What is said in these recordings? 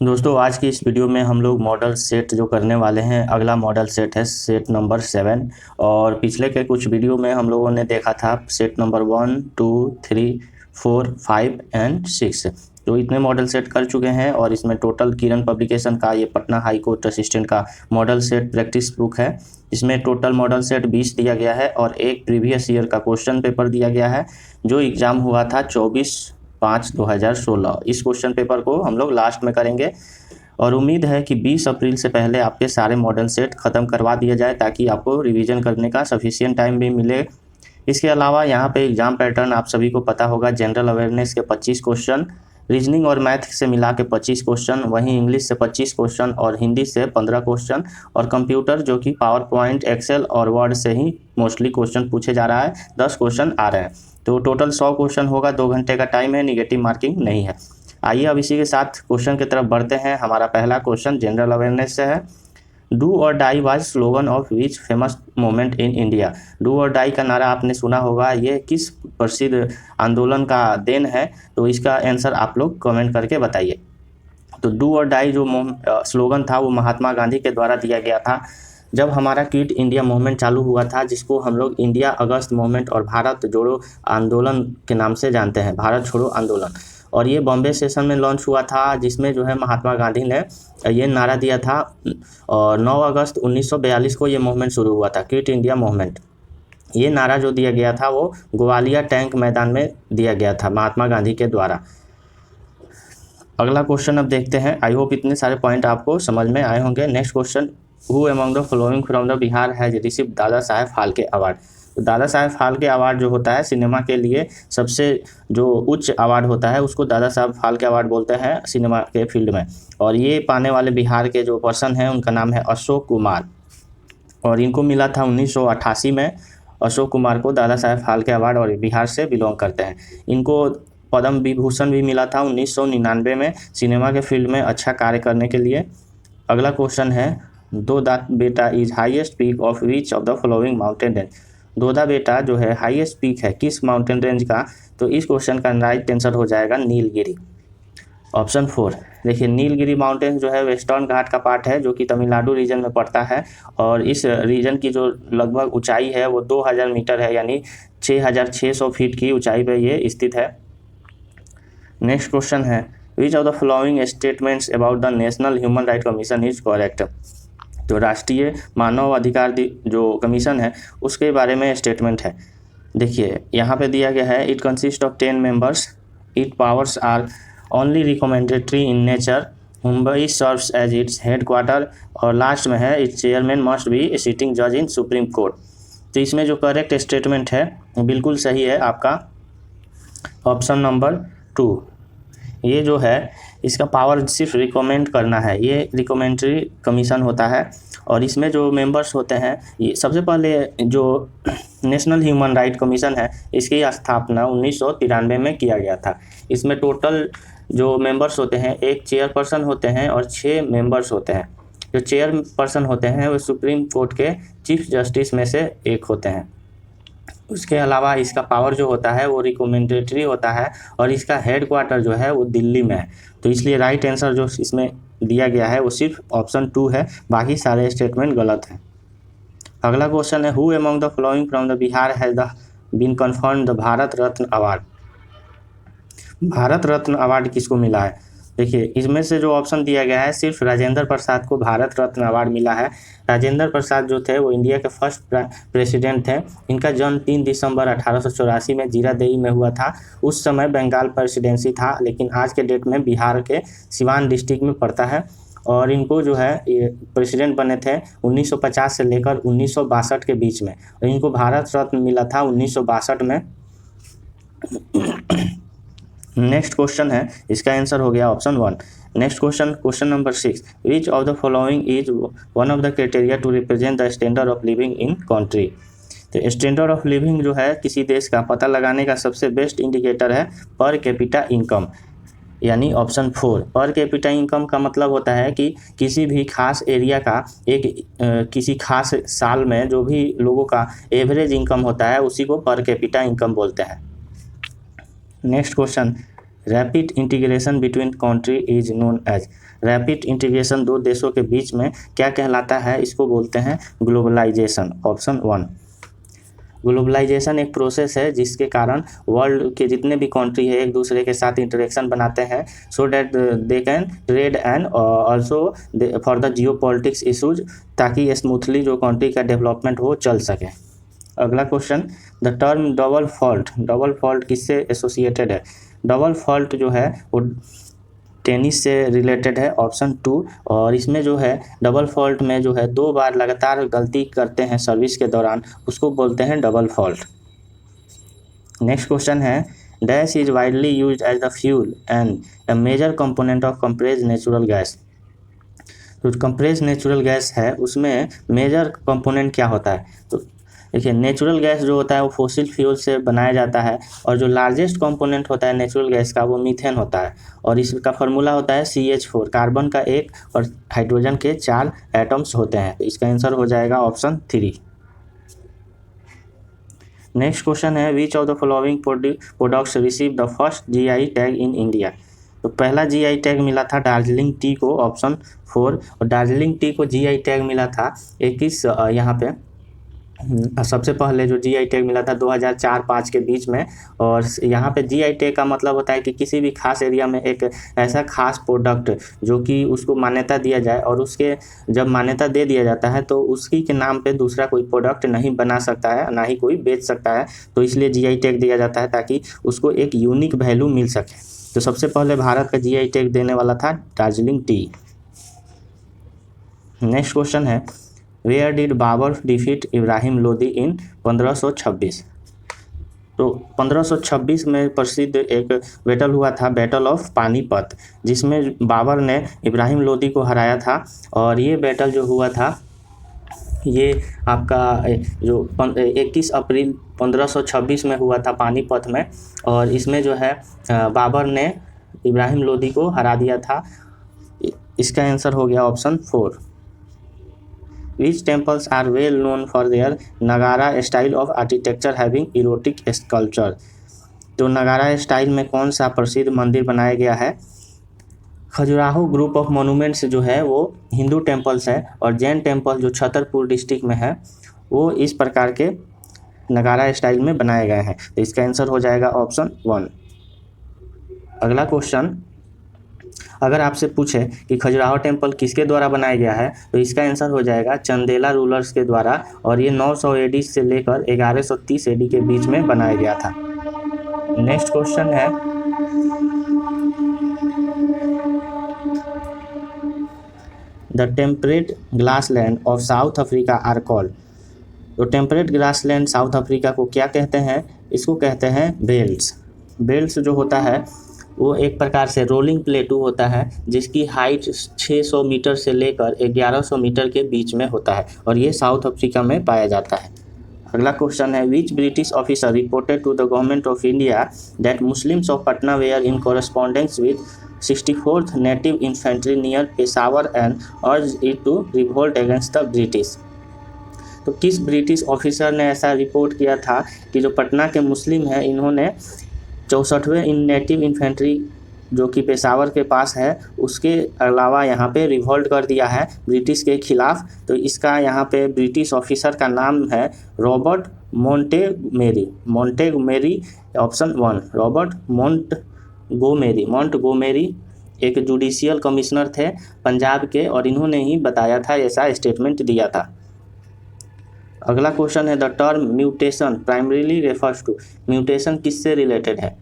दोस्तों आज की इस वीडियो में हम लोग मॉडल सेट जो करने वाले हैं, अगला मॉडल सेट है सेट नंबर 7। और पिछले के कुछ वीडियो में हम लोगों ने देखा था सेट नंबर 1, 2, 3, 4, 5 एंड 6। तो इतने मॉडल सेट कर चुके हैं और इसमें टोटल किरण पब्लिकेशन का ये पटना हाई कोर्ट असिस्टेंट का मॉडल सेट प्रैक्टिस बुक है। इसमें टोटल मॉडल सेट 20 दिया गया है और एक प्रीवियस ईयर का क्वेश्चन पेपर दिया गया है जो एग्ज़ाम हुआ था 24/5/2016। इस क्वेश्चन पेपर को हम लोग लास्ट में करेंगे और उम्मीद है कि 20 अप्रैल से पहले आपके सारे मॉडल सेट ख़त्म करवा दिया जाए ताकि आपको रिवीजन करने का सफिशिएंट टाइम भी मिले। इसके अलावा यहाँ पे एग्ज़ाम पैटर्न आप सभी को पता होगा। जनरल अवेयरनेस के 25 क्वेश्चन, रीजनिंग और मैथ से मिला के 25 क्वेश्चन, वहीं इंग्लिश से 25 क्वेश्चन और हिंदी से 15 क्वेश्चन और कंप्यूटर जो कि पावर पॉइंट, एक्सेल और वर्ड से ही मोस्टली क्वेश्चन पूछे जा रहा है, 10 क्वेश्चन आ रहे हैं। तो टोटल 100 क्वेश्चन होगा, 2 घंटे का टाइम है, निगेटिव मार्किंग नहीं है। आइए अब इसी के साथ क्वेश्चन की तरफ बढ़ते हैं। हमारा पहला क्वेश्चन जनरल अवेयरनेस से है। Do or die was slogan of which famous movement in India. Do or die का नारा आपने सुना होगा, ये किस प्रसिद्ध आंदोलन का देन है? तो इसका आंसर आप लोग कमेंट करके बताइए। तो डू और डाई जो स्लोगन था वो महात्मा गांधी के द्वारा दिया गया था जब हमारा क्विट इंडिया मूवमेंट चालू हुआ था, जिसको हम लोग इंडिया अगस्त मूवमेंट और भारत जोड़ो आंदोलन के नाम से जानते हैं, भारत छोड़ो आंदोलन। और ये बॉम्बे सेशन में लॉन्च हुआ था, जिसमें जो है महात्मा गांधी ने ये नारा दिया था। और 9 अगस्त 1942 को ये मूवमेंट शुरू हुआ था, क्विट इंडिया मूवमेंट। ये नारा जो दिया गया था वो ग्वालियर टैंक मैदान में दिया गया था महात्मा गांधी के द्वारा। अगला क्वेश्चन अब देखते हैं। आई होप इतने सारे पॉइंट आपको समझ में आए होंगे। Next question, who among the following from the Bihar has received Dada Saheb Phalke award. तो दादा साहेब फाल्के अवार्ड जो होता है सिनेमा के लिए सबसे जो उच्च अवार्ड होता है उसको दादा साहेब फाल्के अवार्ड बोलते हैं सिनेमा के फील्ड में। और ये पाने वाले बिहार के जो पर्सन हैं उनका नाम है अशोक कुमार और इनको मिला था 1988 में। अशोक कुमार को दादा साहेब फाल्के अवार्ड और बिहार से बिलोंग करते हैं। इनको पद्म विभूषण भी मिला था 1999 में सिनेमा के फील्ड में अच्छा कार्य करने के लिए। अगला क्वेश्चन है, Doda Betta is highest peak of which of the following mountain range. Doda Betta जो है हाईएस्ट पीक है किस माउंटेन रेंज का? तो इस क्वेश्चन का राइट आंसर हो जाएगा नीलगिरी, ऑप्शन 4। देखिए नीलगिरी माउंटेन जो है वेस्टर्न घाट का पार्ट है जो कि तमिलनाडु रीजन में पड़ता है और इस रीजन की जो लगभग ऊंचाई है वो 2000 मीटर है, यानी 6600 फीट की ऊंचाई पर ये स्थित है। नेक्स्ट क्वेश्चन है, विच of the following statements about the national human right commission is correct. तो राष्ट्रीय मानव अधिकार जो कमीशन है उसके बारे में स्टेटमेंट है। देखिए यहाँ पे दिया गया है, it consist of 10 members, it powers are only recommendatory in nature, Mumbai serves as its head quarter और लास्ट में है its chairman must be a sitting जज इन सुप्रीम कोर्ट। तो इसमें जो करेक्ट स्टेटमेंट है बिल्कुल सही है आपका ऑप्शन नंबर 2। ये जो है इसका पावर सिर्फ रिकमेंड करना है, ये रिकमेंडरी कमीशन होता है। और इसमें जो मेंबर्स होते हैं, ये सबसे पहले जो नेशनल ह्यूमन राइट कमीशन है इसकी स्थापना 1993 में किया गया था। इसमें टोटल जो मेंबर्स होते हैं, एक चेयरपर्सन होते हैं और 6 मेंबर्स होते हैं। जो चेयरपर्सन होते हैं वो सुप्रीम कोर्ट के चीफ जस्टिस में से एक होते हैं। उसके अलावा इसका पावर जो होता है वो रिकमेंडेटरी होता है और इसका हेड क्वार्टर जो है वो दिल्ली में है। तो इसलिए राइट आंसर जो इसमें दिया गया है वो सिर्फ ऑप्शन 2 है, बाकी सारे स्टेटमेंट गलत हैं। अगला क्वेश्चन है, who among the following from the Bihar has been confirmed the Bharat Ratna award. Bharat Ratna award किसको मिला है? देखिए इसमें से जो ऑप्शन दिया गया है सिर्फ राजेंद्र प्रसाद को भारत रत्न अवार्ड मिला है। राजेंद्र प्रसाद जो थे वो इंडिया के फर्स्ट प्रेसिडेंट थे। इनका जन्म 3 दिसंबर 1884 में जीरादेई में हुआ था। उस समय बंगाल प्रेसिडेंसी था, लेकिन आज के डेट में बिहार के सिवान डिस्ट्रिक्ट में पड़ता है। और इनको जो है ये प्रेसिडेंट बने थे 1950 से लेकर 1962 के बीच में, और इनको भारत रत्न मिला था 1962 में। नेक्स्ट क्वेश्चन है, इसका आंसर हो गया option 1। Next question, question number 6, which of the following is one of the criteria to represent the standard of living in country. तो स्टैंडर्ड ऑफ लिविंग जो है किसी देश का पता लगाने का सबसे बेस्ट इंडिकेटर है पर कैपिटा इनकम, यानी ऑप्शन 4। पर कैपिटा इनकम का मतलब होता है कि किसी भी खास एरिया का किसी खास साल में जो भी लोगों का एवरेज इनकम होता है उसी को पर कैपिटा इनकम बोलते हैं। Next question, rapid integration between country is known as. Rapid integration दो देशों के बीच में क्या कहलाता है, इसको बोलते हैं ग्लोबलाइजेशन। ऑप्शन 1। ग्लोबलाइजेशन एक प्रोसेस है जिसके कारण वर्ल्ड के जितने भी कंट्री है एक दूसरे के साथ इंटरेक्शन बनाते हैं so that they can trade and also for the Jio politics issues, ताकि स्मूथली जो कंट्री का डेवलपमेंट हो चल सके। अगला question, the term double fault किससे एसोसिएटेड है। डबल फॉल्ट जो है वो टेनिस से रिलेटेड है। ऑप्शन 2। और इसमें जो है डबल फॉल्ट में जो है 2 बार लगातार गलती करते हैं सर्विस के दौरान, उसको बोलते हैं डबल फॉल्ट। नेक्स्ट क्वेश्चन है, dash is widely used as the fuel and a major component of compressed natural gas. तो कंप्रेस्ड नेचुरल गैस है उसमें मेजर कंपोनेंट क्या होता है, तो देखिए नेचुरल गैस जो होता है वो फोसिल फ्यूल से बनाया जाता है और जो लार्जेस्ट कंपोनेंट होता है नेचुरल गैस का वो मीथेन होता है और इसका फार्मूला होता है CH4, कार्बन का 1 और हाइड्रोजन के 4 एटम्स होते हैं। तो इसका आंसर हो जाएगा ऑप्शन 3। नेक्स्ट क्वेश्चन है, विच of the following products receive the first GI tag in India. तो पहला GI टैग मिला था दार्जिलिंग टी को, ऑप्शन 4। और दार्जिलिंग टी को GI टैग मिला था 21 यहाँ पे सबसे पहले जो GI टैग मिला था 2004-5 के बीच में। और यहाँ पे GI टैग का मतलब होता है कि किसी भी खास एरिया में एक ऐसा खास प्रोडक्ट जो कि उसको मान्यता दिया जाए और उसके जब मान्यता दे दिया जाता है तो उसकी के नाम पे दूसरा कोई प्रोडक्ट नहीं बना सकता है, ना ही कोई बेच सकता है। तो इसलिए GI टैग दिया जाता है ताकि उसको एक यूनिक वैल्यू मिल सके। तो सबसे पहले भारत का GI टैग देने वाला था दार्जिलिंग टी। नेक्स्ट क्वेश्चन है, where did Babur defeat Ibrahim Lodi in 1526। तो 1526 में प्रसिद्ध एक बैटल हुआ था, बैटल ऑफ पानीपत, जिसमें बाबर ने इब्राहिम लोदी को हराया था। और ये बैटल जो हुआ था ये आपका जो 21 अप्रैल 1526 में हुआ था पानीपत में। और इसमें जो है बाबर ने इब्राहिम लोदी को हरा दिया था। इसका आंसर हो गया option 4। Which temples are well known for their Nagara style of architecture having erotic sculpture। तो नगारा स्टाइल में कौन सा प्रसिद्ध मंदिर बनाया गया है। खजुराहो ग्रुप ऑफ मोनूमेंट्स जो है वो हिंदू टेम्पल्स है और जैन टेम्पल जो छतरपुर डिस्ट्रिक्ट में है वो इस प्रकार के नगारा स्टाइल में बनाए गए हैं। तो इसका आंसर हो जाएगा ऑप्शन 1। अगला क्वेश्चन, अगर आपसे पूछे कि खजुराहो टेम्पल किसके द्वारा बनाया गया है तो इसका आंसर हो जाएगा चंदेला रूलर्स के द्वारा। और ये 900 AD से लेकर 1130 AD के बीच में बनाया गया था। नेक्स्ट क्वेश्चन है, the temperate grassland of South Africa are called. तो टेम्परेट ग्रासलैंड साउथ अफ्रीका को क्या कहते हैं, इसको कहते हैं बेल्ट्स। बेल्ट्स जो होता है वो एक प्रकार से रोलिंग प्लेटू होता है जिसकी हाइट 600 मीटर से लेकर 1100 मीटर के बीच में होता है और ये साउथ अफ्रीका में पाया जाता है। अगला क्वेश्चन है, which British officer reported to the government of India that Muslims of Patna were in correspondence with 64th native infantry near Peshawar and urge it to revolt against the British. तो किस British officer ने ऐसा report किया था कि जो पटना के मुस्लिम हैं इन्होंने 64वें नेटिव इन्फेंट्री जो कि पेशावर के पास है उसके अलावा यहाँ पे रिवोल्ट कर दिया है ब्रिटिश के खिलाफ। तो इसका यहाँ पे ब्रिटिश ऑफिसर का नाम है रॉबर्ट मोंटेगोमेरी। ऑप्शन 1 रॉबर्ट मोंटगोमेरी एक जुडिशियल कमिश्नर थे पंजाब के और इन्होंने ही बताया था, ऐसा स्टेटमेंट दिया था। अगला क्वेश्चन है, the term mutation primarily refers to. Mutation किससे रिलेटेड है,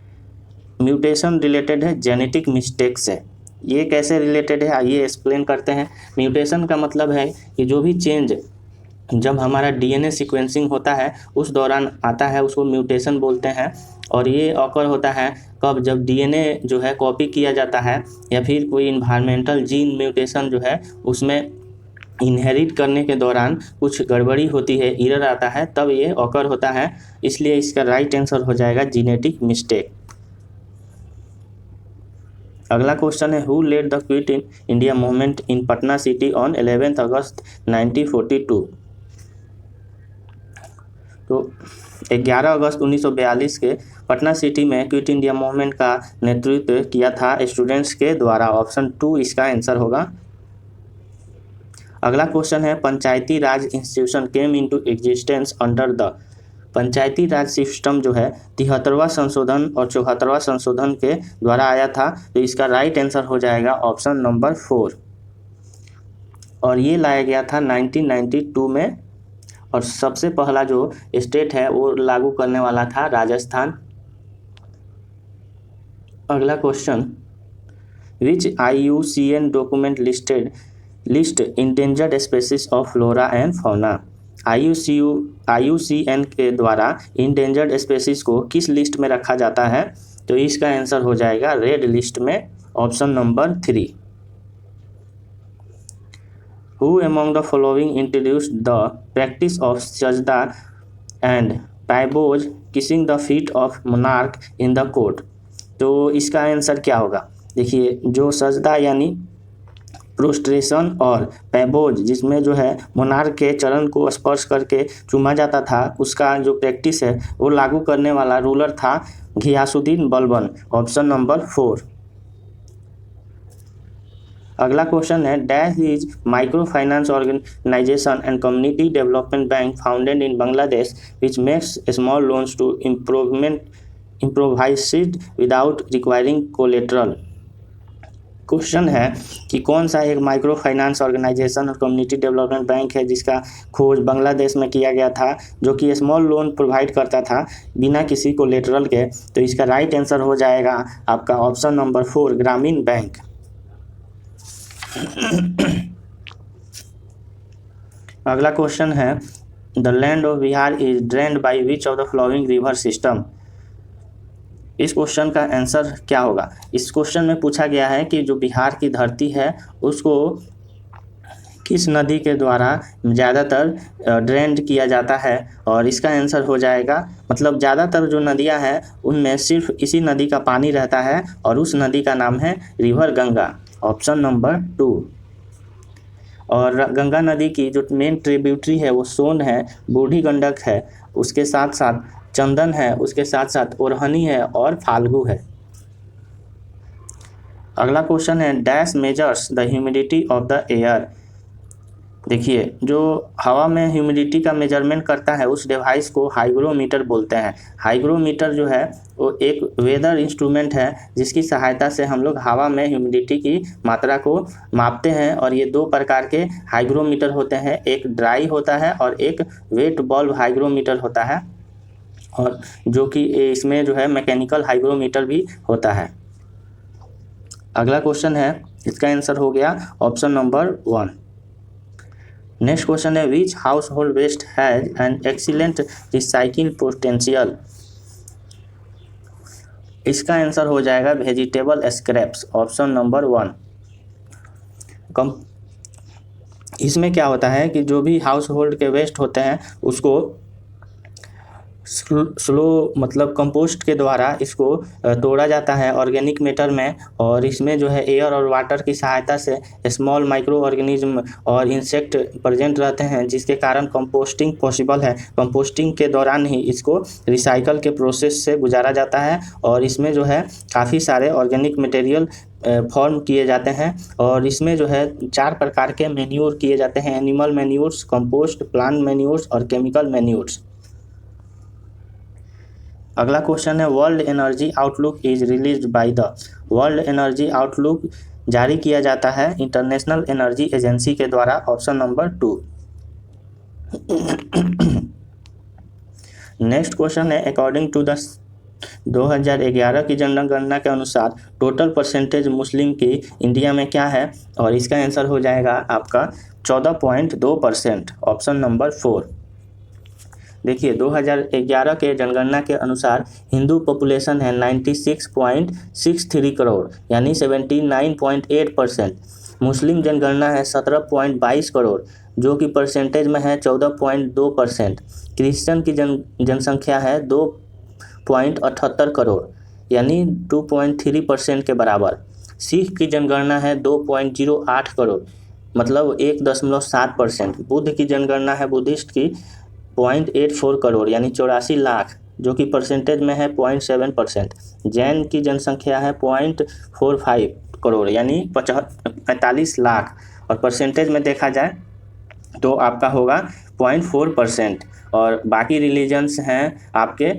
म्यूटेशन रिलेटेड है जेनेटिक मिस्टेक से। ये कैसे रिलेटेड है आइए एक्सप्लेन करते हैं। म्यूटेशन का मतलब है कि जो भी चेंज जब हमारा DNA सीक्वेंसिंग होता है उस दौरान आता है उसको म्यूटेशन बोलते हैं। और ये ऑकर होता है कब, जब DNA जो है कॉपी किया जाता है या फिर कोई इन्वायरमेंटल जीन म्यूटेशन जो है उसमें इनहेरिट करने के दौरान कुछ गड़बड़ी होती है, एरर आता है, तब ये ऑकर होता है। इसलिए इसका राइट आंसर हो जाएगा जेनेटिक मिस्टेक। अगला क्वेश्चन है, who led the quit in India movement in Patna city on 11 अगस्त 1942। तो 11 अगस्त 1942 के पटना सिटी में क्विट इंडिया मूवमेंट का नेतृत्व किया था स्टूडेंट्स के द्वारा। ऑप्शन 2 इसका आंसर होगा। अगला क्वेश्चन है, panchayati raj institution came into existence under the. Panchayati raj system जो है 73वां संशोधन और 74वां संशोधन के द्वारा आया था। तो इसका राइट आंसर हो जाएगा ऑप्शन नंबर 4। और ये लाया गया था 1992 में, और सबसे पहला जो स्टेट है वो लागू करने वाला था राजस्थान। अगला question, which IUCN document list endangered species of flora and fauna. IUCN के द्वारा इंडेंजर्ड स्पीसीज को किस लिस्ट में रखा जाता है? तो इसका आंसर हो जाएगा रेड लिस्ट में, option number 3। Who among the following introduced the practice of sajda and payboz kissing the feet of monarch in the court? तो इसका आंसर क्या होगा? देखिए, जो सजदा यानी प्रोस्ट्रेशन और पैबोज जिसमें जो है मोनार्क के चरण को स्पर्श करके चूमा जाता था, उसका जो प्रैक्टिस है वो लागू करने वाला रूलर था घियासुद्दीन बलबन, ऑप्शन नंबर 4। अगला क्वेश्चन है, dash is micro finance organization and community development bank founded in Bangladesh which makes small loans to improvised without requiring collateral. क्वेश्चन है कि कौन सा एक माइक्रो फाइनेंस ऑर्गेनाइजेशन और कम्युनिटी डेवलपमेंट बैंक है जिसका खोज बांग्लादेश में किया गया था, जो कि स्मॉल लोन प्रोवाइड करता था बिना किसी कोलेटरल के। तो इसका राइट आंसर हो जाएगा आपका ऑप्शन नंबर 4, ग्रामीण बैंक। अगला क्वेश्चन है, the land of Bihar is drained by which of the following river system. इस क्वेश्चन का आंसर क्या होगा? इस क्वेश्चन में पूछा गया है कि जो बिहार की धरती है उसको किस नदी के द्वारा ज़्यादातर ड्रेन्ड किया जाता है, और इसका आंसर हो जाएगा, मतलब ज़्यादातर जो नदियां हैं उनमें सिर्फ इसी नदी का पानी रहता है और उस नदी का नाम है रिवर गंगा, ऑप्शन नंबर 2। और गंगा नदी की जो मेन ट्रिब्यूटरी है वो सोन है, बूढ़ी गंडक है, उसके साथ साथ चंदन है, उसके साथ साथ ओरहनी है और फाल्गु है। अगला क्वेश्चन है, dash measures the humidity of the air. देखिए, जो हवा में ह्यूमिडिटी का मेजरमेंट करता है उस डिवाइस को हाइग्रोमीटर बोलते हैं। हाइग्रोमीटर जो है वो एक वेदर इंस्ट्रूमेंट है जिसकी सहायता से हम लोग हवा में ह्यूमिडिटी की मात्रा को मापते हैं। और ये 2 प्रकार के हाइग्रोमीटर होते हैं, एक ड्राई होता है और एक वेट बल्ब हाइग्रोमीटर होता है, और जो कि इसमें जो है मैकेनिकल हाइग्रोमीटर भी होता है। अगला क्वेश्चन है, इसका आंसर हो गया ऑप्शन नंबर 1। नेक्स्ट क्वेश्चन है, which house hold waste has an excellent recycle potential. इसका आंसर हो जाएगा वेजिटेबल स्क्रैप्स, ऑप्शन नंबर 1। इसमें क्या होता है कि जो भी हाउस होल्ड के वेस्ट होते हैं उसको स्लो मतलब कंपोस्ट के द्वारा इसको तोड़ा जाता है ऑर्गेनिक मैटर में, और इसमें जो है एयर और वाटर की सहायता से स्मॉल माइक्रो ऑर्गेनिज्म और इंसेक्ट प्रेजेंट रहते हैं, जिसके कारण कंपोस्टिंग पॉसिबल है। कंपोस्टिंग के दौरान ही इसको रिसाइकल के प्रोसेस से गुजारा जाता है, और इसमें जो है काफ़ी सारे ऑर्गेनिक मटेरियल फॉर्म किए जाते हैं, और इसमें जो है 4 प्रकार के मैन्योर किए जाते हैं, animal manures, compost, plant manures और केमिकल मैन्योर्स। अगला क्वेश्चन है, world energy outlook is released by the. World energy outlook जारी किया जाता है इंटरनेशनल एनर्जी एजेंसी के द्वारा, ऑप्शन नंबर 2। नेक्स्ट क्वेश्चन है, अकॉर्डिंग टू द 2011 की जनगणना के अनुसार टोटल परसेंटेज मुस्लिम की इंडिया में क्या है, और इसका आंसर हो जाएगा आपका 14.2%, ऑप्शन नंबर 4। देखिए, 2011 के जनगणना के अनुसार हिंदू पॉपुलेशन है 96.63 करोड़ यानी 79.8%। मुस्लिम जनगणना है 17.22 करोड़ जो कि परसेंटेज में है 14.2%। क्रिश्चियन की जनसंख्या है 2.78 करोड़ यानी 2.3% के बराबर। सिख की जनगणना है 2.08 करोड़ मतलब 1.7%। बुद्ध की जनगणना है बुद्धिस्ट की 0.84 करोड़ यानी 84 लाख, जो कि परसेंटेज में है 0.7%। जैन की जनसंख्या है 0.45 करोड़ यानी 45 लाख, और परसेंटेज में देखा जाए तो आपका होगा 0.4%। और बाकी रिलीजन्स हैं आपके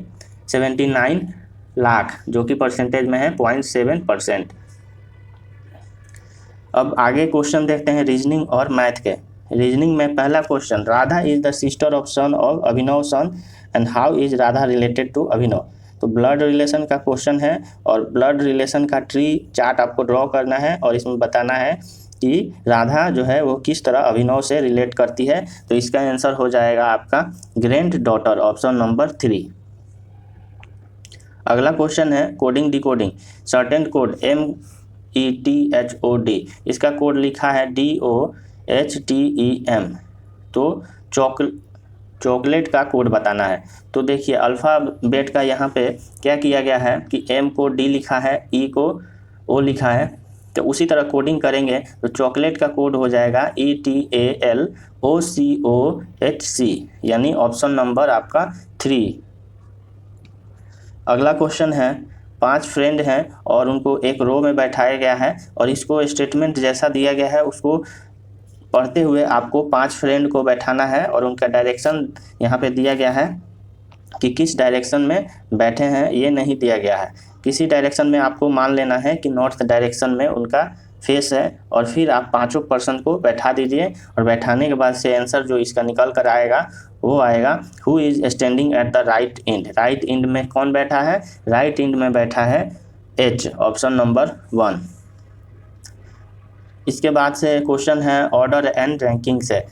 79 लाख, जो कि परसेंटेज में है 0.7%। अब आगे क्वेश्चन देखते हैं रीजनिंग और मैथ के। रीजनिंग में पहला question, Radha is the sister of son of Abhinav son and how is Radha related to Abhinav. तो ब्लड रिलेशन का क्वेश्चन है, और ब्लड रिलेशन का ट्री चार्ट आपको ड्रॉ करना है और इसमें बताना है कि राधा जो है वो किस तरह अभिनव से रिलेट करती है। तो इसका आंसर हो जाएगा आपका ग्रैंड डॉटर, ऑप्शन नंबर 3। अगला क्वेश्चन है coding decoding. Certain code METHOD, इसका कोड लिखा है DOHTEM। तो चॉकलेट का कोड बताना है। तो देखिए अल्फ़ाबेट का यहाँ पे क्या किया गया है कि M को D लिखा है, E को O लिखा है। तो उसी तरह कोडिंग करेंगे तो चॉकलेट का कोड हो जाएगा ETALOCOHC, यानी ऑप्शन नंबर आपका 3। अगला क्वेश्चन है, 5 फ्रेंड हैं और उनको एक रो में बैठाया गया है, और इसको स्टेटमेंट जैसा दिया गया है उसको पढ़ते हुए आपको 5 फ्रेंड को बैठाना है, और उनका डायरेक्शन यहाँ पे दिया गया है कि किस डायरेक्शन में बैठे हैं ये नहीं दिया गया है। किसी डायरेक्शन में आपको मान लेना है कि नॉर्थ डायरेक्शन में उनका फेस है, और फिर आप 5 पर्सन को बैठा दीजिए, और बैठाने के बाद से आंसर जो इसका निकल कर आएगा वो आएगा who is standing at the right and. Right and में कौन बैठा है? राइट एंड में बैठा है H, ऑप्शन नंबर 1। इसके बाद से क्वेश्चन है ऑर्डर एंड रैंकिंग से।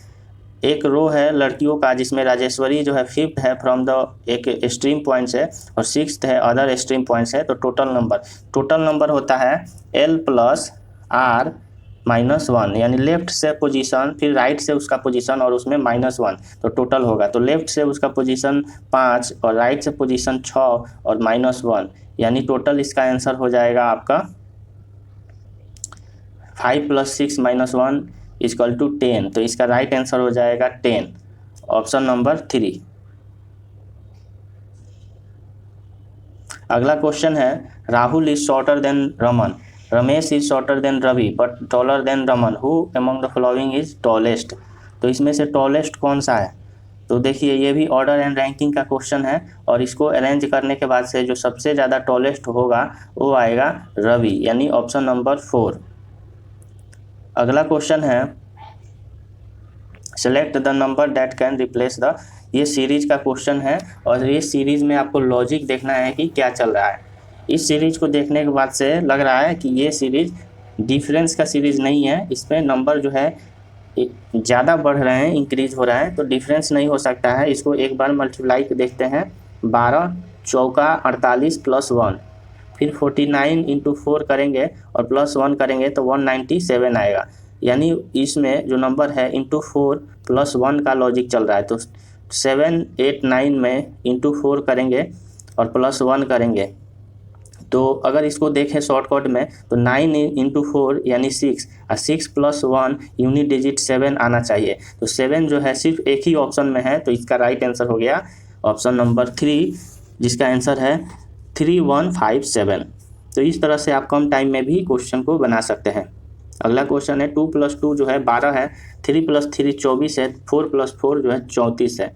एक रो है लड़कियों का जिसमें राजेश्वरी जो है 5th है फ्रॉम द एक स्ट्रीम पॉइंट से, और 6th है अदर स्ट्रीम पॉइंट से। तो टोटल नंबर होता है L+R-1, यानी लेफ्ट से पोजीशन, फिर राइट से उसका पोजीशन और उसमें -1, तो टोटल होगा। तो लेफ्ट से उसका पोजीशन 5 और राइट से पोजीशन 6 और -1, यानी टोटल इसका आंसर हो जाएगा आपका 5 + 6 - 1 = 10। तो इसका राइट आंसर हो जाएगा 10, ऑप्शन नंबर 3। अगला क्वेश्चन है Rahul is shorter than Raman, Ramesh is shorter than Ravi but taller than Raman, who among the following is tallest. तो इसमें से टॉलेस्ट कौन सा है? तो देखिए ये भी ऑर्डर एंड रैंकिंग का क्वेश्चन है, और इसको अरेंज करने के बाद से जो सबसे ज़्यादा टॉलेस्ट होगा वो आएगा रवि, यानी ऑप्शन नंबर 4। अगला क्वेश्चन है select the number that can replace the. ये सीरीज का क्वेश्चन है, और ये सीरीज में आपको लॉजिक देखना है कि क्या चल रहा है। इस सीरीज को देखने के बाद से लग रहा है कि ये सीरीज डिफरेंस का सीरीज नहीं है, इसमें नंबर जो है ज़्यादा बढ़ रहे हैं, इंक्रीज हो रहा है, तो डिफरेंस नहीं हो सकता है। इसको एक बार मल्टीप्लाई देखते हैं, 12 चौका 48 + 1, फिर 49 × 4 करेंगे और +1 करेंगे तो 197 आएगा। यानी इसमें जो नंबर है × 4 + 1 का लॉजिक चल रहा है। तो 7, 8, 9 में × 4 करेंगे और +1 करेंगे, तो अगर इसको देखें शॉर्टकट में तो 9 × 4 यानी 6, और 6 + 1 यूनिट डिजिट 7 आना चाहिए। तो 7 जो है सिर्फ एक ही ऑप्शन में है, तो इसका राइट आंसर हो गया ऑप्शन नंबर 3, जिसका आंसर है 3157। तो इस तरह से आप कम टाइम में भी क्वेश्चन को बना सकते हैं। अगला क्वेश्चन है 2 + 2 जो है 12 है, 3 + 3 24 है, 4 + 4 जो है 34 है।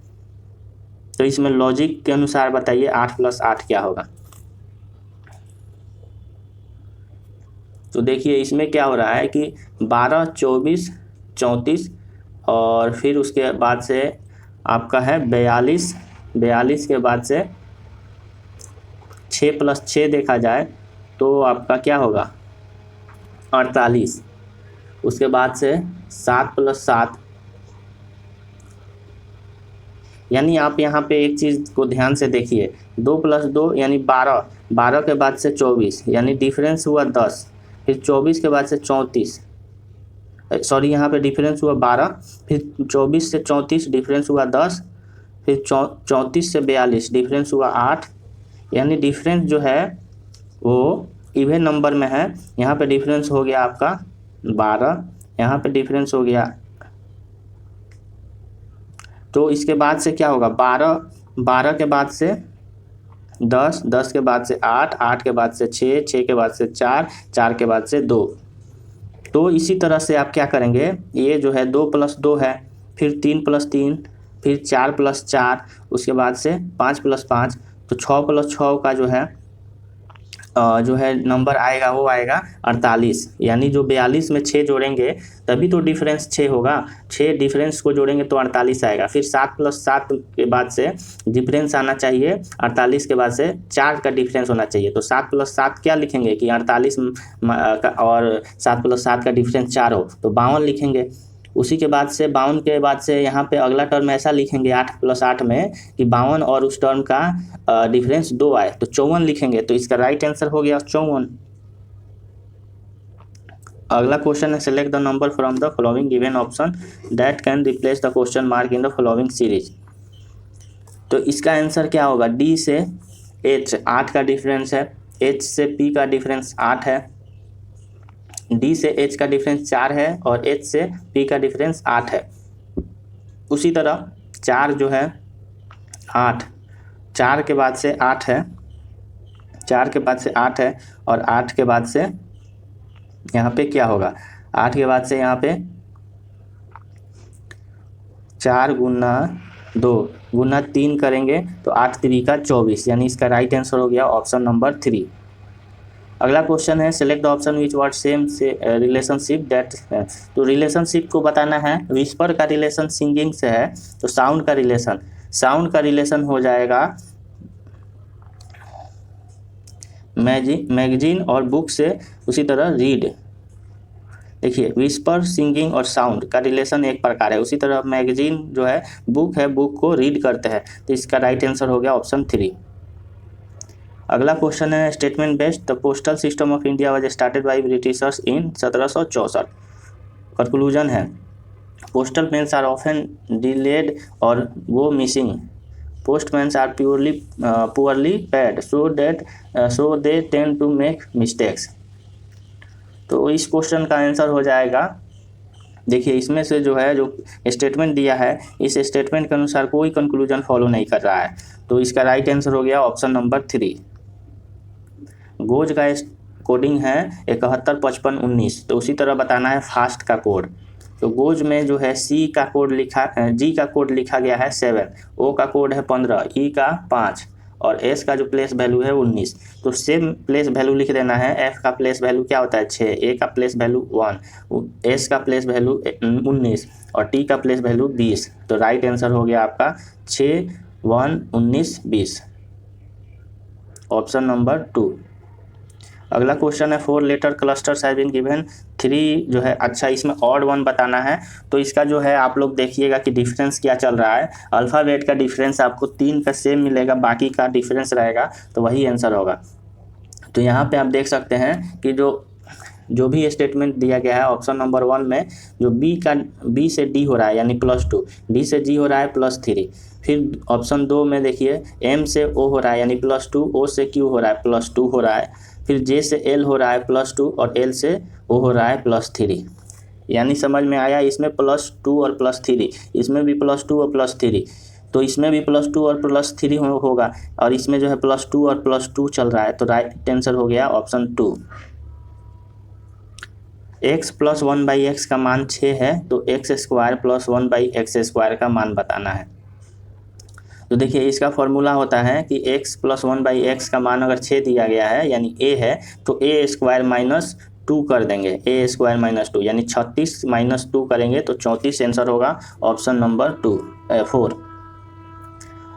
तो इसमें लॉजिक के अनुसार बताइए 8 + 8 क्या होगा। तो देखिए इसमें क्या हो रहा है कि 12, 24, 34 और फिर उसके बाद से आपका है 42, 42 के बाद से 6 + 6 देखा जाए तो आपका क्या होगा 48, उसके बाद से 7 + 7, यानी आप यहाँ पे एक चीज़ को ध्यान से देखिए, 2 + 2 यानी 12, 12 के बाद से 24 यानी डिफरेंस हुआ 10, फिर 24 के बाद से 34, सॉरी यहाँ पे डिफरेंस हुआ 12, फिर 24 से 34 डिफरेंस हुआ 10, फिर 34 से 42 डिफरेंस हुआ 8, यानी डिफरेंस जो है वो इवन नंबर में है। यहाँ पे डिफरेंस हो गया आपका 12, यहाँ पे डिफरेंस हो गया तो इसके बाद से क्या होगा, 12, 12 के बाद से 10, 10 के बाद से 8, 8 के बाद से 6, 6 के बाद से 4, 4 के बाद से 2। तो इसी तरह से आप क्या करेंगे, ये जो है 2 + 2 है, फिर 3 + 3, फिर 4 + 4, उसके बाद से 5 + 5, तो 6 + 6 का जो है नंबर आएगा वो आएगा 48। यानी जो 42 में 6 जोड़ेंगे तभी तो डिफरेंस 6 होगा, 6 डिफरेंस को जोड़ेंगे तो 48 आएगा। फिर 7 + 7 के बाद से डिफरेंस आना चाहिए, 48 के बाद से 4 का डिफरेंस होना चाहिए। तो 7 + 7 क्या लिखेंगे कि 48 और 7 + 7 का डिफरेंस 4 हो, तो 52 लिखेंगे। उसी के बाद से 52 के बाद से यहाँ पे अगला टर्म ऐसा लिखेंगे 8 + 8 में कि 52 और उस टर्म का डिफरेंस 2 आए, तो 54 लिखेंगे। तो इसका राइट आंसर हो गया 54। अगला क्वेश्चन है, select the number from the following given option that can replace the question mark in the following series. तो इसका आंसर क्या होगा, डी से एच 8 का डिफरेंस है, एच से पी का डिफरेंस 8 है, डी से एच का डिफरेंस 4 है और एच से पी का डिफरेंस 8 है। उसी तरह 4 जो है 8, 4 के बाद से 8 है, 4 के बाद से 8 है और 8 के बाद से यहाँ पे क्या होगा, 8 के बाद से यहाँ पे 4 × 2 × 3 करेंगे तो 8 × 3 = 24, यानी इसका राइट आंसर हो गया ऑप्शन नंबर 3। अगला क्वेश्चन है, select the option which word same से रिलेशनशिप दैट। तो रिलेशनशिप को बताना है, विस्पर का रिलेशन सिंगिंग से है, तो साउंड का रिलेशन हो जाएगा मैगजीन और बुक से। उसी तरह रीड, देखिए विस्पर, सिंगिंग और साउंड का रिलेशन एक प्रकार है, उसी तरह मैगजीन जो है बुक को रीड करते हैं, तो इसका राइट आंसर हो गया ऑप्शन 3। अगला क्वेश्चन है, statement based the postal system of India was started by Britishers in 1764। Conclusion है, postal mails are often delayed और go missing, postmen are poorly paid so they tend to make mistakes। तो इस question का answer हो जाएगा, देखिए इसमें से जो है जो स्टेटमेंट दिया है, इस स्टेटमेंट के अनुसार कोई कंक्लूजन फॉलो नहीं कर रहा है, तो इसका राइट आंसर हो गया ऑप्शन नंबर 3। गोज का कोडिंग है 71 55 19, तो उसी तरह बताना है फास्ट का कोड। तो गोज में जो है जी का कोड लिखा गया है 7, ओ का कोड है 15, ई का 5 और एस का जो प्लेस वैल्यू है 19। तो सेम प्लेस वैल्यू लिख देना है, एफ का प्लेस वैल्यू क्या होता है 6, ए का प्लेस वैल्यू 1, एस का प्लेस वैल्यू 19 और टी का प्लेस वैल्यू 20। तो राइट आंसर हो गया आपका 6, 1, 19, 20, ऑप्शन नंबर 2। अगला क्वेश्चन है, 4 letter clusters have been given 3 जो है, अच्छा इसमें ऑड 1 बताना है। तो इसका जो है आप लोग देखिएगा कि डिफरेंस क्या चल रहा है, अल्फ़ाबेट का डिफरेंस आपको 3 का सेम मिलेगा, बाकी का डिफरेंस रहेगा, तो वही आंसर होगा। तो यहाँ पे आप देख सकते हैं कि जो भी स्टेटमेंट दिया गया है ऑप्शन नंबर 1 में, जो बी से डी हो रहा है यानी +2, डी से जी हो रहा है +3, फिर ऑप्शन 2 में देखिए एम से ओ हो रहा है यानी +2, ओ से क्यू हो रहा है +2 हो रहा है, फिर जे से एल हो रहा है +2 और एल से ओ हो रहा है +3। यानी समझ में आया, इसमें +2 और +3, इसमें भी +2 और +3, तो इसमें भी +2 और +3 होगा, और इसमें जो है +2 और +2 चल रहा है, तो राइट आंसर हो गया ऑप्शन 2। x + 1/x का मान 6 है, तो x² + 1/x² का मान बताना है। तो देखिए इसका फॉर्मूला होता है कि x + 1/x का मान अगर 6 दिया गया है यानी a है, तो a² - 2 कर देंगे, a² - 2 यानी 36 - 2 करेंगे तो 34 आंसर होगा ऑप्शन नंबर 4।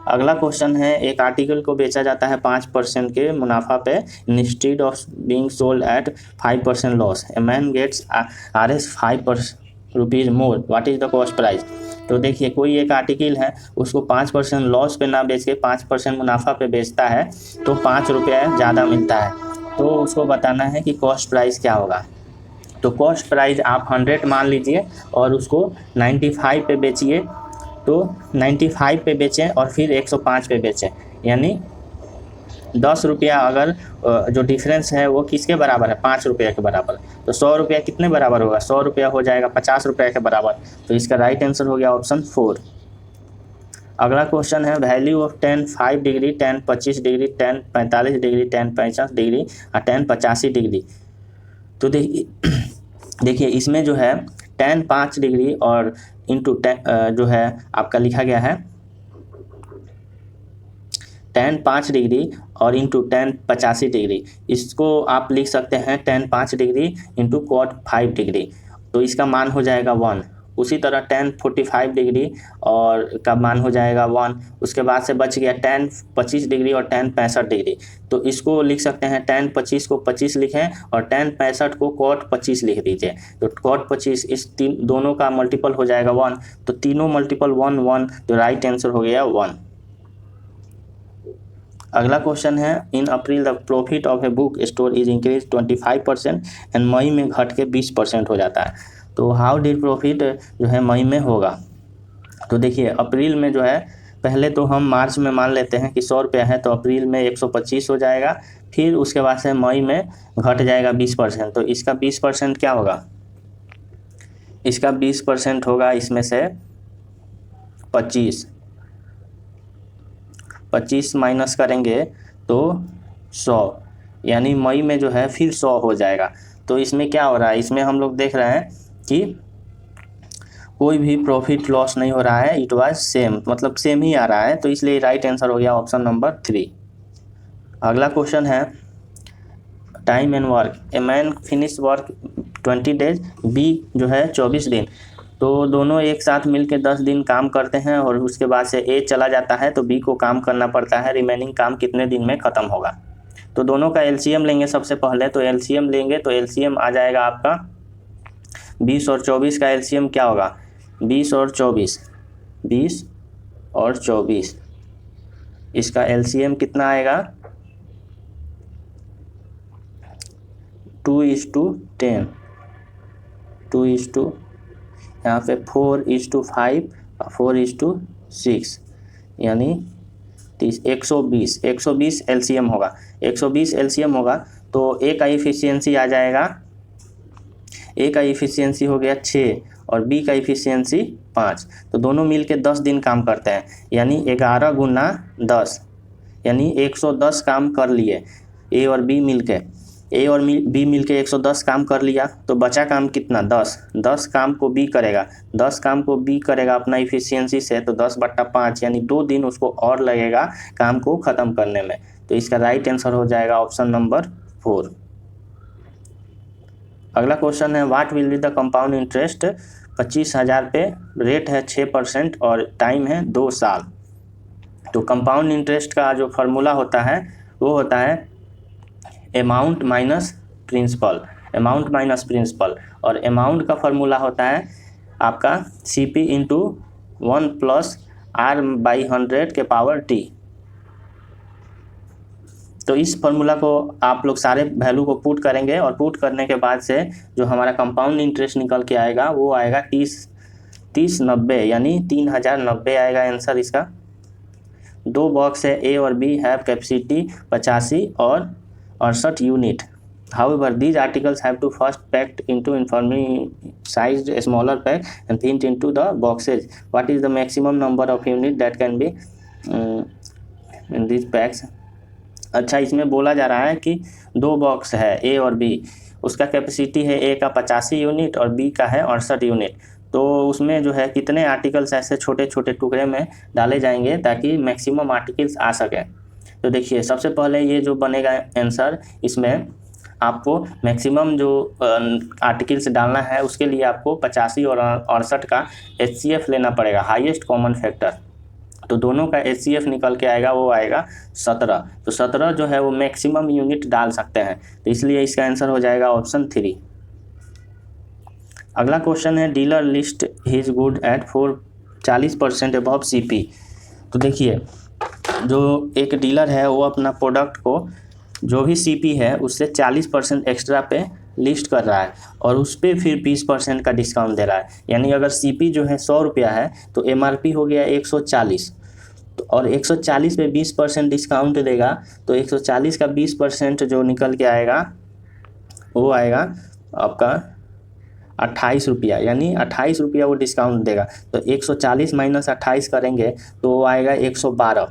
अगला क्वेश्चन है, एक आर्टिकल को बेचा जाता है 5% के मुनाफा पे, instead of being sold at 5% loss, a man gets Rs 5 rupees more, what is the cost price. तो देखिए कोई एक आर्टिकल है, उसको 5% लॉस पे ना बेच के 5% मुनाफा पे बेचता है, तो 5 रुपये ज़्यादा मिलता है, तो उसको बताना है कि कॉस्ट प्राइस क्या होगा। तो कॉस्ट प्राइस आप 100 मान लीजिए और उसको 95 पे बेचिए, तो 95 पे बेचें और फिर 105 पे बेचें, यानी 10 रुपया अगर जो डिफरेंस है वो किसके बराबर है, 5 रुपये के बराबर, तो 100 रुपया कितने बराबर होगा, 100 रुपया हो जाएगा 50 रुपये के बराबर, तो इसका राइट आंसर हो गया ऑप्शन 4। अगला क्वेश्चन है value of tan 5 degree, tan 25 degree, tan 45 degree, tan 65 degree और tan 85 डिग्री। तो देखिए इसमें जो है tan 5 डिग्री और इंटू जो है आपका लिखा गया है tan 5 डिग्री और इंटू tan 85 डिग्री। इसको आप लिख सकते हैं tan 5 degree into cot 5 degree, तो इसका मान हो जाएगा 1। उसी तरह tan 45 डिग्री और का मान हो जाएगा 1। उसके बाद से बच गया tan 25 डिग्री और tan 65 डिग्री, तो इसको लिख सकते हैं tan 25 को 25 लिखें और tan 65 को cot 25 लिख दीजिए। तो cot 25 इस दोनों का मल्टीपल हो जाएगा 1, तो तीनों मल्टीपल 1 1, तो राइट आंसर हो गया 1। अगला क्वेश्चन है in April the profit of a book store is increase 25% and May में घट के 20% हो जाता है। तो हाउ डिड प्रॉफिट जो है मई में होगा। तो देखिए अप्रैल में जो है पहले तो हम मार्च में मान लेते हैं कि 100 रुपया है, तो अप्रैल में 125 हो जाएगा। फिर उसके बाद से मई में घट जाएगा 20%, तो इसका 20% क्या होगा, इसका 20% होगा इसमें से 25 माइनस करेंगे तो 100, यानी मई में जो है फिर 100 हो जाएगा। तो इसमें क्या हो रहा है, इसमें हम लोग देख रहे हैं कि कोई भी प्रॉफिट लॉस नहीं हो रहा है, इट वाज सेम, मतलब सेम ही आ रहा है, तो इसलिए राइट आंसर हो गया ऑप्शन नंबर 3। अगला क्वेश्चन है time and work, a man finish work 20 days, B जो है 24 दिन। तो दोनों एक साथ मिलकर 10 दिन काम करते हैं और उसके बाद से ए चला जाता है तो बी को काम करना पड़ता है, रिमेनिंग काम कितने दिन में ख़त्म होगा। तो दोनों का एलसीएम लेंगे सबसे पहले, तो एलसीएम लेंगे तो एलसीएम आ जाएगा आपका 20 और 24 का एलसीएम क्या होगा, 20 और 24, इसका एलसीएम कितना आएगा 2:10, 2 यहाँ पे 4:5 और 4:6, यानी 120 एलसीएम होगा। 120 एलसीएम होगा तो ए का इफिशियंसी आ जाएगा, ए का इफिशियंसी हो गया 6 और बी का इफिशियंसी 5। तो दोनों मिलके 10 दिन काम करते हैं, यानी 11 गुना 10, यानी 110 काम कर लिए ए और बी मिलके। ए और बी मिलके 110 काम कर लिया, तो बचा काम कितना 10 काम को बी करेगा, 10 काम को बी करेगा अपना इफिशियंसी से, तो 10/5, यानी 2 दिन उसको और लगेगा काम को ख़त्म करने में। तो इसका राइट आंसर हो जाएगा ऑप्शन नंबर 4। अगला क्वेश्चन है what will be the compound interest, 25,000 पे रेट है 6% और टाइम है 2 साल। तो कंपाउंड इंटरेस्ट का जो फार्मूला होता है वो होता है अमाउंट माइनस प्रिंसिपल, और अमाउंट का फार्मूला होता है आपका CP इंटू 1 + R/100 के पावर T। तो इस फार्मूला को आप लोग सारे वैल्यू को पुट करेंगे और पुट करने के बाद से जो हमारा कंपाउंड इंटरेस्ट निकल के आएगा वो आएगा 3090, यानी 3090 आएगा आंसर इसका। 2 बॉक्स है ए और बी हैव कैपेसिटी 85 और 68 unit. However, these articles have to first packed into uniformly sized smaller pack and pinned into the boxes. What is the maximum number of unit that can be in these packs? अच्छा, इसमें बोला जा रहा है कि 2 box है ए और B, उसका कैपेसिटी है ए का 85 यूनिट और बी का है 68 यूनिट। तो उसमें जो है कितने आर्टिकल्स ऐसे छोटे छोटे टुकड़े में डाले जाएंगे ताकि मैक्सिमम आर्टिकल्स आ सके। तो देखिए सबसे पहले ये जो बनेगा आंसर, इसमें आपको मैक्सिमम जो आर्टिकल्स डालना है उसके लिए आपको 85 और 68 का HCF लेना पड़ेगा, हाईएस्ट कॉमन फैक्टर। तो दोनों का HCF निकल के आएगा, वो आएगा 17। तो 17 जो है वो मैक्सिमम यूनिट डाल सकते हैं, तो इसलिए इसका आंसर हो जाएगा ऑप्शन 3। अगला क्वेश्चन है dealer list his good at 40% above CP। तो देखिए जो एक डीलर है वो अपना प्रोडक्ट को जो भी CP है उससे 40% एक्स्ट्रा पे लिस्ट कर रहा है और उस पर फिर 20% का डिस्काउंट दे रहा है। यानी अगर CP जो है 100 रुपया है तो MRP हो गया 140, तो और 140 पे 20% डिस्काउंट देगा, तो 140 का 20% जो निकल के आएगा वो आएगा आपका ₹28, यानी ₹28 वो डिस्काउंट देगा। तो 140 माइनस 28 करेंगे तो वो आएगा 112,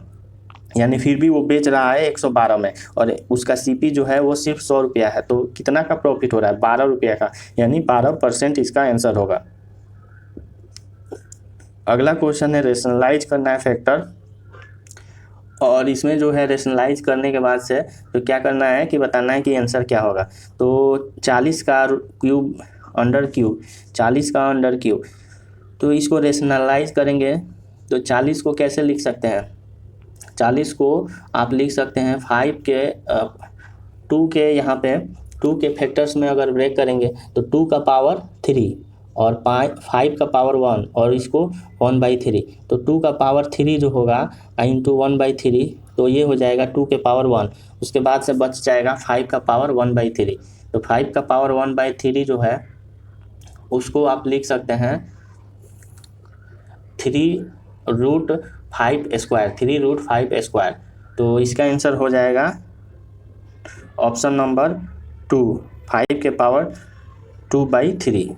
यानी फिर भी वो बेच रहा है 112 में, और उसका सीपी जो है वो सिर्फ ₹100 है। तो कितना का प्रॉफिट हो रहा है? ₹12 का, यानी 12% इसका आंसर होगा। अगला क्वेश्चन है रेशनलाइज करना है फैक्टर, और इसमें जो है रेशनलाइज करने के बाद से तो क्या करना है कि बताना है कि आंसर क्या होगा। तो 40 का क्यूब अंडर क्यूब, 40 का अंडर क्यूब, तो इसको रेशनलाइज करेंगे तो 40 को कैसे लिख सकते हैं? 40 को आप लिख सकते हैं 5 के 2 के, यहाँ पे 2 के फैक्टर्स में अगर ब्रेक करेंगे तो 2 का पावर 3 और 5 का पावर 1 और इसको 1/3, तो 2 का पावर 3 जो होगा इंटू 1/3, तो ये हो जाएगा 2 के पावर 1। उसके बाद से बच जाएगा 5 का पावर 1/3। तो 5 का पावर 1/3 जो है उसको आप लिख सकते हैं 3√5 स्क्वायर, 3√5 स्क्वायर। तो इसका आंसर हो जाएगा ऑप्शन नंबर 2, 5 के पावर 2/3।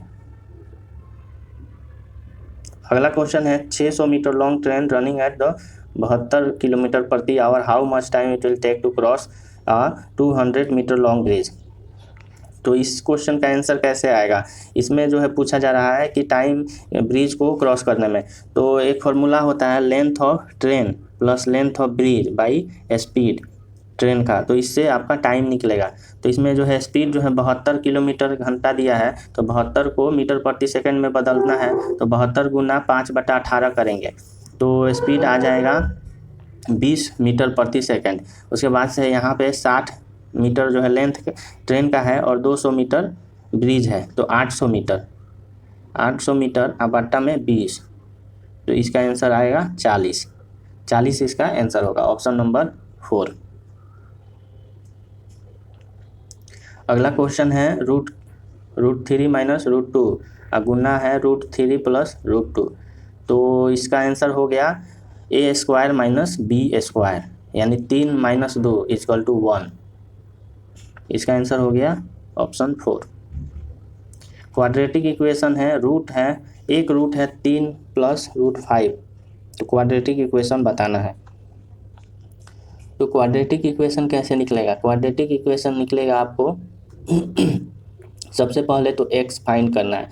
अगला क्वेश्चन है 600 metre long train running at the 72 kilometre प्रति hour, how much time it will take to cross 200 metre long bridge. तो इस क्वेश्चन का आंसर कैसे आएगा? इसमें जो है पूछा जा रहा है कि टाइम ब्रिज को क्रॉस करने में, तो एक फार्मूला होता है length of train plus length of bridge by speed train का, तो इससे आपका टाइम निकलेगा। तो इसमें जो है स्पीड जो है 72 किलोमीटर घंटा दिया है, तो 72 को मीटर प्रति सेकंड में बदलना है, तो 72 गुना 5/18 करेंगे तो स्पीड आ जाएगा 20 मीटर प्रति सेकंड। उसके बाद से यहाँ पे 60 मीटर जो है लेंथ ट्रेन का है और 200 मीटर ब्रिज है, तो 800 मीटर, 800 मीटर बट्टा में 20, तो इसका आंसर आएगा 40 इसका आंसर होगा, ऑप्शन नंबर 4। अगला क्वेश्चन है √3 माइनस √2, गुना है √3 प्लस √2, तो इसका आंसर हो गया a² माइनस b², यानी 3 माइनस 2 इक्वल टू 1। इसका आंसर हो गया ऑप्शन 4। क्वाड्रेटिक इक्वेशन है, एक रूट है 3 प्लस √5, तो क्वाड्रेटिक इक्वेशन बताना है। तो क्वाड्रेटिक इक्वेशन कैसे निकलेगा? क्वाड्रेटिक इक्वेशन निकलेगा आपको सबसे पहले तो x फाइंड करना है।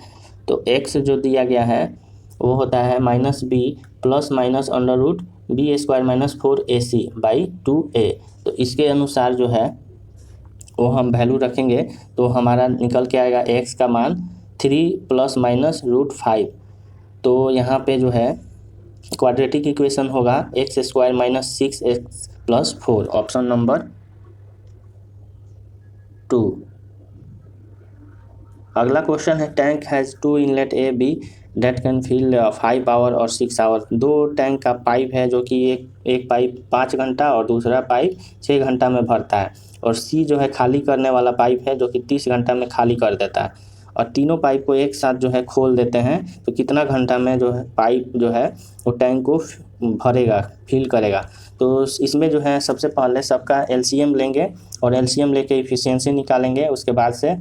तो x जो दिया गया है वो होता है -b plus minus √b² minus 4ac/2a। तो इसके अनुसार जो है वो हम वैल्यू रखेंगे तो हमारा निकल के आएगा x का मान 3 प्लस माइनस √5। तो यहाँ पे जो है क्वाड्रेटिक इक्वेशन होगा x² minus 6x plus 4, option number 2। अगला क्वेश्चन है tank has 2 inlet A B that can fill 5 hour और 6 आवर। 2 टैंक का पाइप है जो कि एक पाइप 5 घंटा और दूसरा पाइप 6 घंटा में भरता है, और सी जो है खाली करने वाला पाइप है जो कि 30 घंटा में खाली कर देता है, और तीनों पाइप को एक साथ जो है खोल देते हैं तो कितना घंटा में जो है पाइप जो है वो टैंक को भरेगा, फिल करेगा। तो इसमें जो है सबसे पहले सबका एलसीएम लेंगे और एलसीएम लेके इफिशियंसी निकालेंगे। उसके बाद से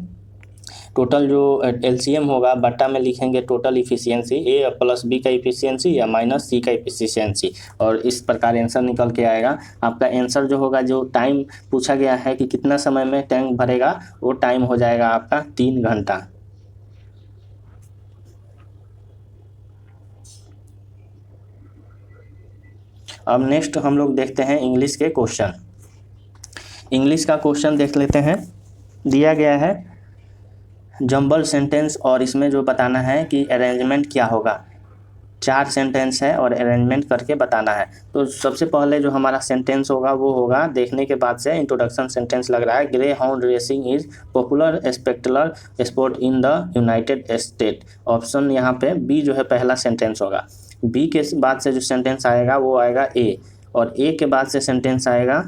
टोटल जो एलसीएम होगा बट्टा में लिखेंगे टोटल इफिशियंसी, ए प्लस बी का इफिशियंसी या माइनस सी का इफिशियंसी, और इस प्रकार आंसर निकल के आएगा। आपका आंसर जो होगा, जो टाइम पूछा गया है कि कितना समय में टैंक भरेगा, वो टाइम हो जाएगा आपका 3 घंटा। अब नेक्स्ट हम लोग देखते हैं इंग्लिश के क्वेश्चन। इंग्लिश का क्वेश्चन देख लेते हैं। दिया गया है जंबल सेंटेंस, और इसमें जो बताना है कि अरेंजमेंट क्या होगा। 4 सेंटेंस है और अरेंजमेंट करके बताना है। तो सबसे पहले जो हमारा सेंटेंस होगा वो होगा, देखने के बाद से इंट्रोडक्शन सेंटेंस लग रहा है, grey hound racing is popular spectacular sport in the United state. Option यहाँ पे बी जो है पहला सेंटेंस होगा। बी के बाद से जो सेंटेंस आएगा वो आएगा ए, और ए के बाद से सेंटेंस आएगा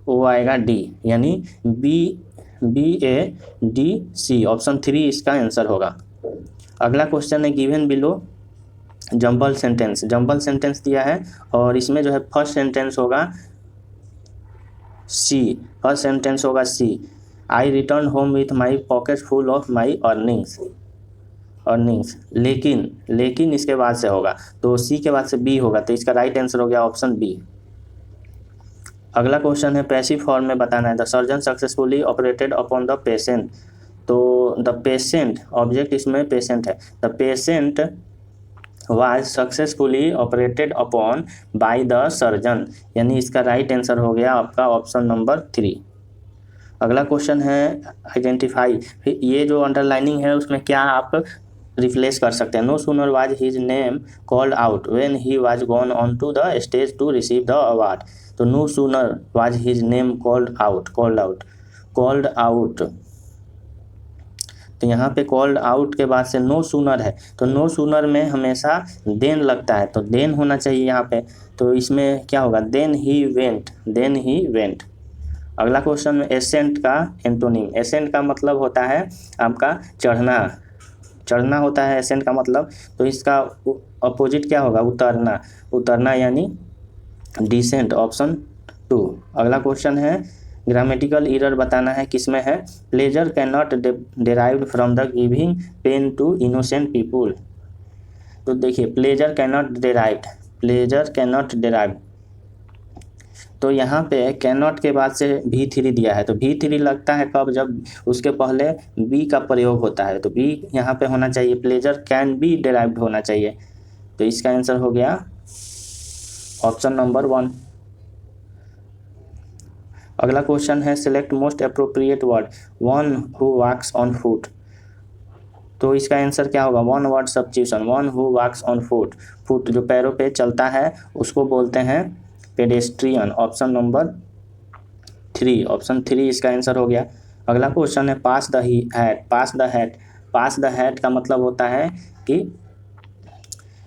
वो आएगा डी, यानी BADC, ऑप्शन 3 इसका आंसर होगा। अगला क्वेश्चन है given below jumble sentence. Jumble sentence दिया है और इसमें जो है फर्स्ट सेंटेंस होगा C, I return home with my pocket full of my earnings. Earnings, लेकिन इसके बाद से होगा, तो सी के बाद से बी होगा, तो इसका राइट आंसर हो गया ऑप्शन बी। अगला क्वेश्चन है पैसिव फॉर्म में बताना है। The surgeon successfully operated upon the patient, तो द पेशेंट, ऑब्जेक्ट इसमें पेशेंट है, the patient was successfully operated upon by the surgeon, यानी इसका राइट आंसर हो गया आपका ऑप्शन नंबर 3। अगला क्वेश्चन है आइडेंटिफाई, ये जो अंडरलाइनिंग है उसमें क्या आप रिप्लेस कर सकते हैं। No sooner was his name called out when he was gone on to the stage to receive the award, तो no sooner was his name called out, तो यहाँ पे कॉल्ड आउट के बाद से नो सूनर है, तो नो सूनर में हमेशा देन लगता है, तो देन होना चाहिए यहाँ पे, तो इसमें क्या होगा, देन ही वेंट। अगला क्वेश्चन में एसेंट का एंटोनिम, एसेंट का मतलब होता है आपका चढ़ना होता है एसेंट का मतलब, तो इसका अपोजिट क्या होगा, उतरना यानी डिसेंट, ऑप्शन 2। अगला क्वेश्चन है ग्रामेटिकल एरर बताना है, किसमें है, pleasure can not derived from the giving pain to innocent people, तो देखिए प्लेजर कैन नॉट डेराइव, तो यहाँ पे कैन नॉट के बाद से V3 दिया है, तो V3 लगता है कब, जब उसके पहले बी का प्रयोग होता है, तो बी यहाँ पे होना चाहिए, प्लेजर कैन बी डेराइव्ड होना चाहिए, तो इसका आंसर हो गया ऑप्शन नंबर 1। अगला क्वेश्चन है select most appropriate word, one who walks on foot, तो इसका आंसर क्या होगा, one word substitution, one who walks on foot जो पैरों पे चलता है उसको बोलते हैं पेडेस्ट्रियन, ऑप्शन नंबर 3, ऑप्शन 3 इसका आंसर हो गया। अगला क्वेश्चन है पास द हैट का मतलब होता है कि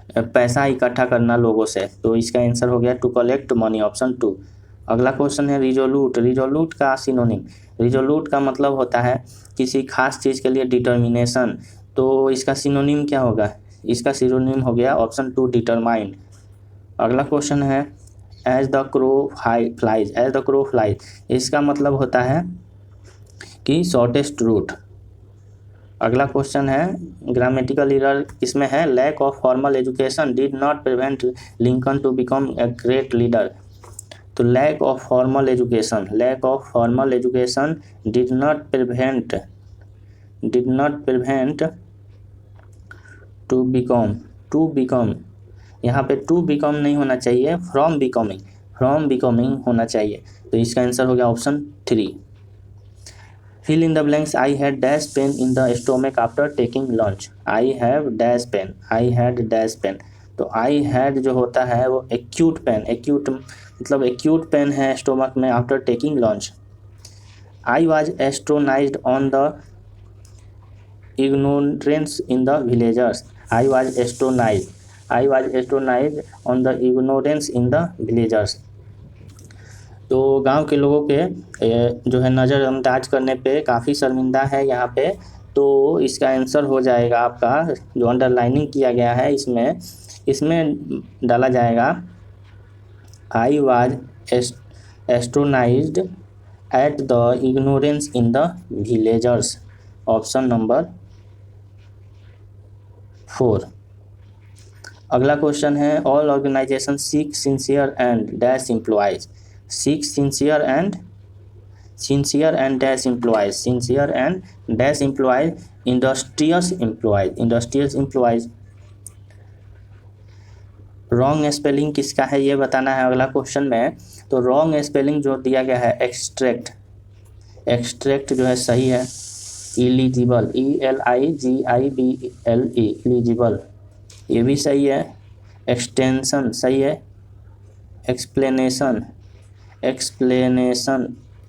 पैसा इकट्ठा करना लोगों से, तो इसका आंसर हो गया टू कलेक्ट मनी, ऑप्शन 2। अगला क्वेश्चन है रिजोल्यूट का सिनोनिम, रिजोल्यूट का मतलब होता है किसी खास चीज़ के लिए डिटर्मिनेशन, तो इसका सिनोनिम क्या होगा, इसका सिनोनिम हो गया ऑप्शन 2 डिटरमाइंड। अगला क्वेश्चन है एज द क्रो फ्लाइज, इसका मतलब होता है कि शॉर्टेस्ट रूट। अगला क्वेश्चन है ग्रामेटिकल एरर किसमें है, lack of formal education did not prevent Lincoln to become a great leader, तो lack of formal education did not prevent to become, यहाँ पे टू बिकम नहीं होना चाहिए, फ्रॉम बिकमिंग होना चाहिए, तो इसका आंसर हो गया option 3। Fill in the blanks, I had dash pain in the stomach after taking lunch, I had dash pain, तो आई हैड जो होता है वो एक्यूट पेन है स्टोमक में after taking lunch. I was astonished on the ignorance in the villagers, I was astonished on the ignorance in the villagers, तो गांव के लोगों के जो है नज़रअंदाज करने पे काफ़ी शर्मिंदा है यहाँ पे, तो इसका आंसर हो जाएगा आपका जो अंडरलाइनिंग किया गया है इसमें डाला जाएगा I was astonished at the ignorance in the villagers, option number 4। अगला क्वेश्चन है all organisation seek sincere and dash employees, seek sincere and dash employees industrious employees, wrong spelling किसका है ये बताना है अगला क्वेश्चन में, तो रॉन्ग स्पेलिंग जो दिया गया है एक्सट्रैक्ट जो है सही है, इलिजिबल ELIGIBLE इलिजिबल ये भी सही है, एक्सटेंशन सही है, एक्सप्लेनेशन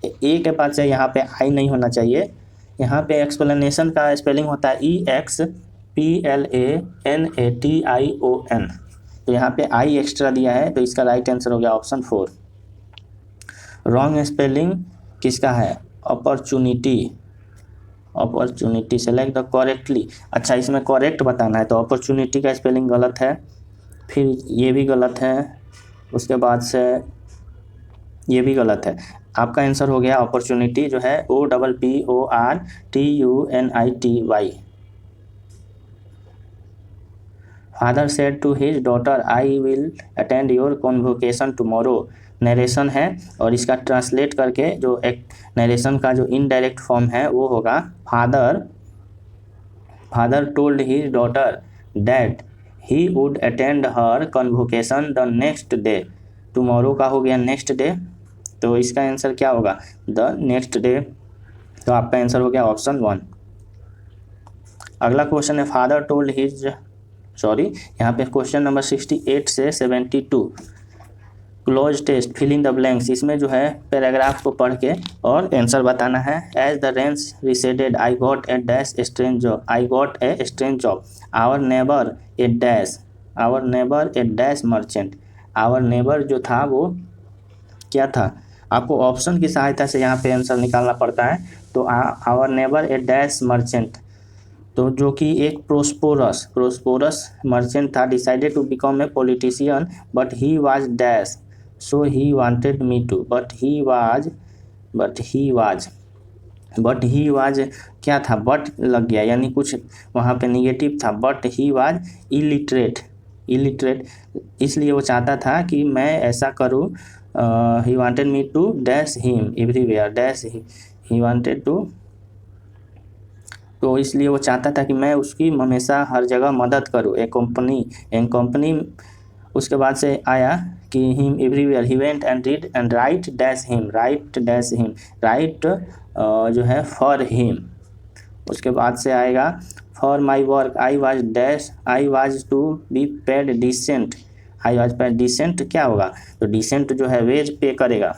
ए के पास से यहाँ पे आई नहीं होना चाहिए, यहाँ पे एक्सप्लेनेशन का स्पेलिंग होता है EXPLANATION, तो यहाँ पे आई एक्स्ट्रा दिया है, तो इसका राइट आंसर हो गया ऑप्शन 4। रॉन्ग स्पेलिंग किसका है, अपॉर्चुनिटी सेलेक्ट द करेक्टली, अच्छा इसमें करेक्ट बताना है, तो अपॉर्चुनिटी का स्पेलिंग गलत है, फिर ये भी गलत है, उसके बाद से ये भी गलत है, आपका आंसर हो गया अपॉर्चुनिटी जो है OPPORTUNITY। Father said to his daughter I will attend your convocation tomorrow, narration है और इसका ट्रांसलेट करके जो एक नरेशन का जो इनडायरेक्ट फॉर्म है वो होगा father told his daughter that he would attend her convocation the next day. Tomorrow का हो गया नेक्स्ट डे, तो इसका आंसर क्या होगा द नेक्स्ट डे, तो आपका आंसर हो गया ऑप्शन 1। अगला क्वेश्चन है फादर टोल्ड हिज यहाँ पे क्वेश्चन नंबर 68 से 72 cloze test fill in the blanks, इसमें जो है पैराग्राफ को पढ़ के और आंसर बताना है। As the rains receded I got a dash strange job, I got a strange job, our neighbour a dash merchant, our neighbour जो था वो क्या था, आपको ऑप्शन की सहायता से यहाँ पे आंसर निकालना पड़ता है। तो our neighbour a dash merchant, तो जो कि एक प्रोस्पोरस मर्चेंट था, decided to become a politician but he was dash, so he wanted me to, but he was क्या था, बट लग गया यानी कुछ वहाँ पे निगेटिव था, बट ही वाज इलिटरेट, इसलिए वो चाहता था कि मैं ऐसा करूँ, he wanted me to dash him everywhere, dash he wanted to, तो इसलिए वो चाहता था कि मैं उसकी हमेशा हर जगह मदद करूँ। ए कंपनी उसके बाद से आया कि him everywhere, he went and read and write dash him, write जो है फॉर हिम। उसके बाद से आएगा for my work I was to be paid decent, I was paid decent क्या होगा, तो डिसेंट जो है वेज पे करेगा।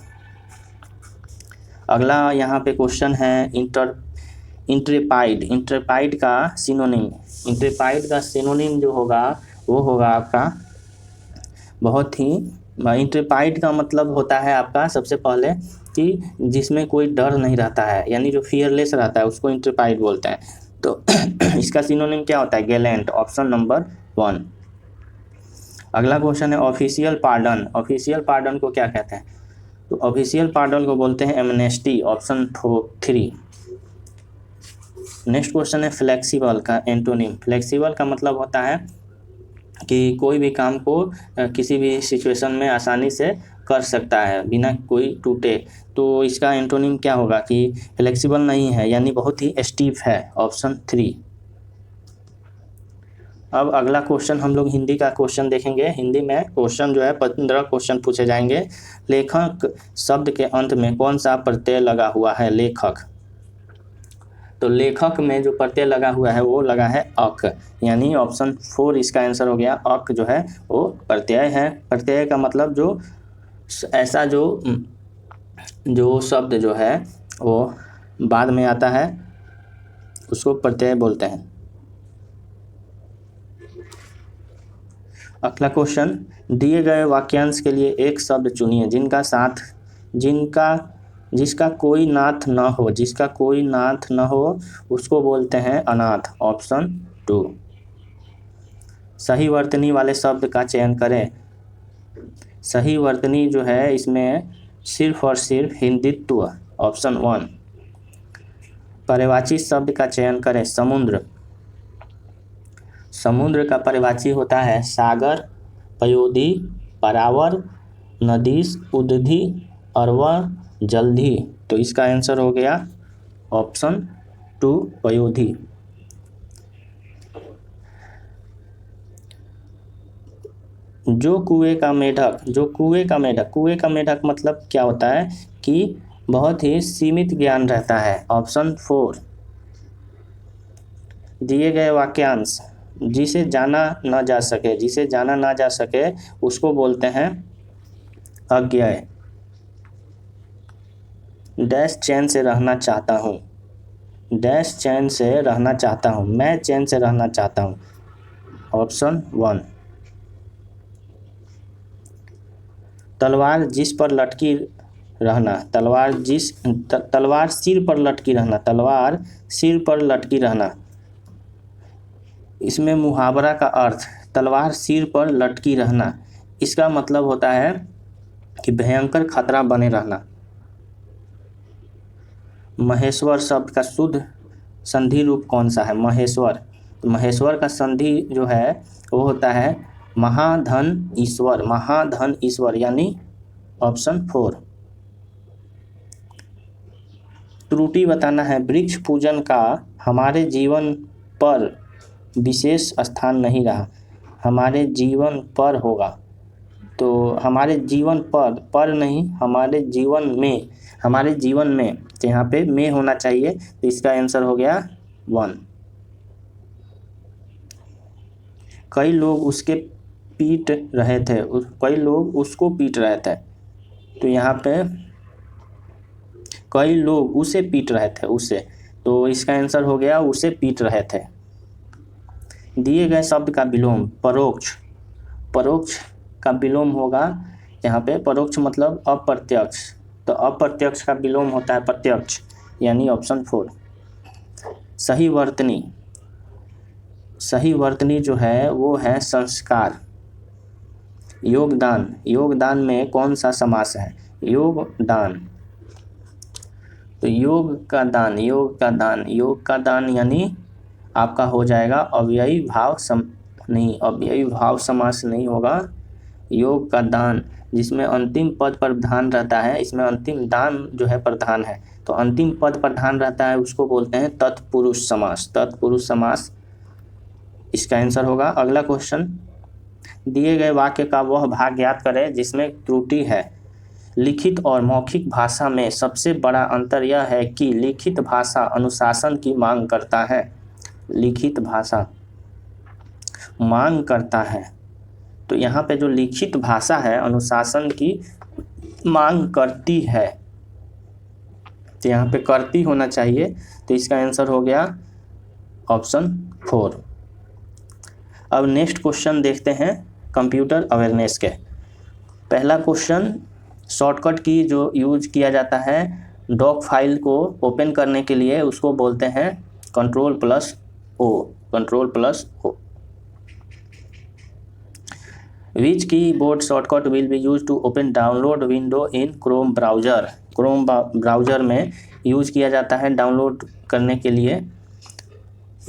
अगला यहाँ पे क्वेश्चन है इंट्रेपाइड का सिनोनिम जो होगा वो होगा आपका बहुत ही, इंट्रेपाइड का मतलब होता है आपका सबसे पहले कि जिसमें कोई डर नहीं रहता है, यानी जो फियरलेस रहता है उसको इंट्रेपाइड बोलते हैं। तो इसका सिनोनिम क्या होता है, गैलेंट, ऑप्शन नंबर 1। अगला क्वेश्चन है ऑफिशियल पार्डन को क्या कहते हैं, तो ऑफिशियल पार्डन को बोलते हैं एमनेस्टी, ऑप्शन 3। नेक्स्ट क्वेश्चन है फ्लेक्सिबल का एंटोनिम, फ्लेक्सिबल का मतलब होता है कि कोई भी काम को किसी भी सिचुएशन में आसानी से कर सकता है बिना कोई टूटे, तो इसका एंटोनिम क्या होगा कि फ्लेक्सिबल नहीं है यानी बहुत ही स्टीफ है, ऑप्शन 3। अब अगला क्वेश्चन हम लोग हिंदी का क्वेश्चन देखेंगे। हिंदी में क्वेश्चन जो है 15 क्वेश्चन पूछे जाएंगे। लेखक शब्द के अंत में कौन सा प्रत्यय लगा हुआ है, लेखक, तो लेखक में जो प्रत्यय लगा हुआ है वो लगा है अक, यानी ऑप्शन 4 इसका आंसर हो गया। अक जो है वो प्रत्यय है, प्रत्यय का मतलब जो ऐसा जो शब्द जो है वो बाद में आता है उसको प्रत्यय बोलते हैं। अगला क्वेश्चन, दिए गए वाक्यांश के लिए एक शब्द चुनिए जिसका कोई नाथ न हो उसको बोलते हैं अनाथ, ऑप्शन 2। सही वर्तनी वाले शब्द का चयन करें। सही वर्तनी जो है इसमें सिर्फ और सिर्फ हिंदित्व, ऑप्शन 1। पर्यायवाची शब्द का चयन करें। समुद्र का पर्यायवाची होता है सागर, पयोधी, परावर, नदीस, उदधि, अरवर, जल्दी, तो इसका आंसर हो गया ऑप्शन 2 पयोधी। जो कुएं का मेढक मतलब क्या होता है कि बहुत ही सीमित ज्ञान रहता है, ऑप्शन 4। दिए गए वाक्यांश, जिसे जाना ना जा सके उसको बोलते हैं अज्ञेय। डैश चैन से रहना चाहता हूँ, मैं चैन से रहना चाहता हूँ, ऑप्शन 1। तलवार सिर पर लटकी रहना, इसमें मुहावरा का अर्थ तलवार सिर पर लटकी रहना, इसका मतलब होता है कि भयंकर खतरा बने रहना। महेश्वर शब्द का शुद्ध संधि रूप कौन सा है, महेश्वर, महेश्वर का संधि जो है वो होता है महाधन ईश्वर, महाधन ईश्वर यानी ऑप्शन 4। त्रुटि बताना है, वृक्ष पूजन का हमारे जीवन पर विशेष स्थान नहीं रहा, हमारे जीवन पर होगा, तो हमारे जीवन पर नहीं, हमारे जीवन में, हमारे जीवन में, तो यहाँ पे में होना चाहिए, तो इसका आंसर हो गया 1। कई लोग उसके पीट रहे थे, कई लोग उसको पीट रहे थे, तो यहाँ पे कई लोग उसे पीट रहे थे, उसे, तो इसका आंसर हो गया उसे पीट रहे थे। दिए गए शब्द का विलोम परोक्ष, परोक्ष का विलोम होगा यहाँ पे, परोक्ष मतलब अप्रत्यक्ष, तो अप्रत्यक्ष का विलोम होता है प्रत्यक्ष यानी ऑप्शन 4। सही वर्तनी, सही वर्तनी जो है वो है संस्कार। योगदान, योगदान में कौन सा समास है, योगदान, तो योग का दान, योग का दान, योग का दान यानी आपका हो जाएगा अव्ययी भाव नहीं, अव्ययी भाव समास नहीं होगा, योग का दान, जिसमें अंतिम पद प्रधान रहता है, इसमें अंतिम दान जो है प्रधान है, तो अंतिम पद प्रधान रहता है उसको बोलते हैं तत्पुरुष समास, तत्पुरुष समास इसका आंसर होगा। अगला क्वेश्चन, दिए गए वाक्य का वह भाग ज्ञात करें जिसमें त्रुटि है। लिखित और मौखिक भाषा में सबसे बड़ा अंतर यह है कि लिखित भाषा अनुशासन की मांग करता है, लिखित भाषा मांग करता है, तो यहाँ पे जो लिखित भाषा है अनुशासन की मांग करती है, तो यहाँ पे करती होना चाहिए, तो इसका आंसर हो गया ऑप्शन 4। अब नेक्स्ट क्वेश्चन देखते हैं कंप्यूटर अवेयरनेस के। पहला क्वेश्चन, शॉर्टकट की जो यूज किया जाता है डॉक फाइल को ओपन करने के लिए उसको बोलते हैं Ctrl+O, Ctrl+O। Which keyboard shortcut will be used to open download window in Chrome browser? Chrome browser में यूज किया जाता है डाउनलोड करने के लिए।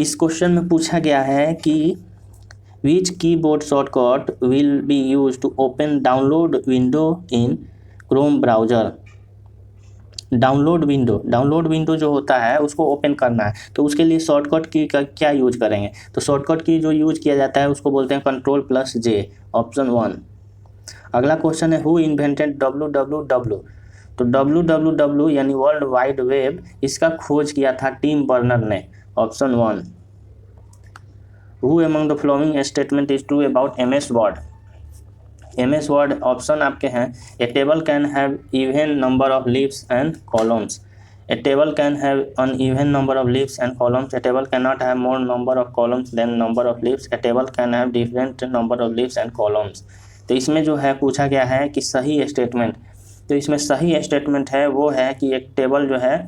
इस क्वेश्चन में पूछा गया है कि which keyboard shortcut will be used to open download window in Chrome browser? Download window जो होता है उसको ओपन करना है, तो उसके लिए शॉर्टकट की का क्या यूज करेंगे, तो शॉर्टकट की जो यूज किया जाता है उसको बोलते हैं Ctrl+J, ऑप्शन 1। अगला क्वेश्चन है, हु इन्वेंटेड www? तो www यानी वर्ल्ड वाइड वेब, इसका खोज किया था टिम बर्नर ने, option 1। Who among the following statement is true about MS word? MS word option आपके हैं, a table can have even number of leaves and columns, a table can have uneven number of leaves and columns, a table can not have more number of columns than number of leaves, A table can have different number of leaves and columns. तो इसमें जो है पूछा गया है कि सही statement, तो इसमें सही स्टेटमेंट है वो है कि एक टेबल जो है,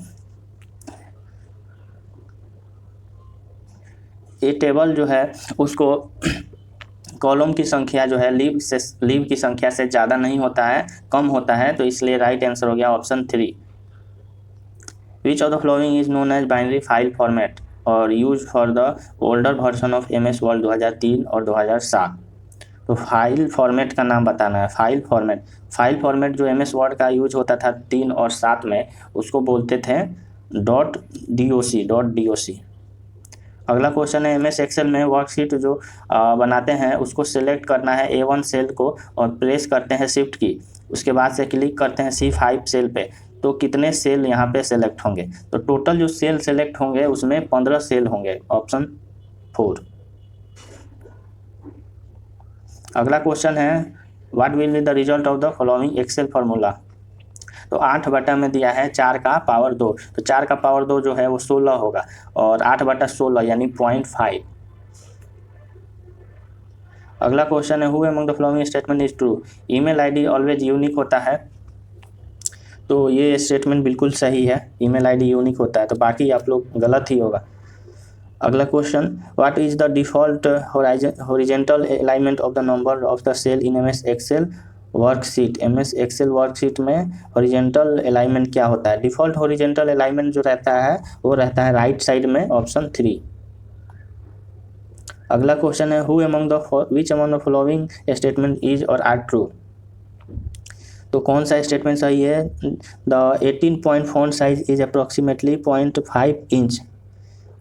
ये टेबल जो है उसको कॉलम की संख्या जो है लीव की संख्या से ज़्यादा नहीं होता है, कम होता है, तो इसलिए राइट आंसर हो गया option 3। Which of the following is known as binary file format और use for the older version of MS word 2003 और 2007? तो फाइल फॉर्मेट का नाम बताना है। फाइल फॉर्मेट जो MS वर्ड का यूज होता था 3 और 7 में, उसको बोलते थे .doc। अगला क्वेश्चन है, MS एक्सेल में वर्कशीट जो बनाते हैं उसको सिलेक्ट करना है A1 सेल को और प्रेस करते हैं शिफ्ट की, उसके बाद से क्लिक करते हैं C5 सेल पे, तो कितने सेल यहाँ पे सेलेक्ट होंगे? तो टोटल जो सेल सेलेक्ट होंगे उसमें 15 सेल होंगे, ऑप्शन 4। अगला क्वेश्चन है, what will be the result of the following Excel formula? तो 8 में दिया है 4 का पावर 2, तो 4 का पावर 2 जो है वो 16 होगा और 8/16 यानी 0.5। अगला क्वेश्चन है, who among the following statement is true? Email ID always unique होता है, तो ये स्टेटमेंट बिल्कुल सही है, ईमेल आईडी यूनिक होता है, तो बाकी आप लोग गलत ही होगा। अगला question, what is the default horizontal alignment of the number of the cell in MS Excel worksheet? MS Excel worksheet में हॉरिजॉन्टल अलाइनमेंट क्या होता है? डिफ़ॉल्ट हॉरिजॉन्टल अलाइनमेंट जो रहता है वो रहता है राइट साइड में, ऑप्शन 3। अगला क्वेश्चन है which among the following statement is or are true. तो कौन सा स्टेटमेंट सही है? The 18 point font size is approximately 0.5 inch.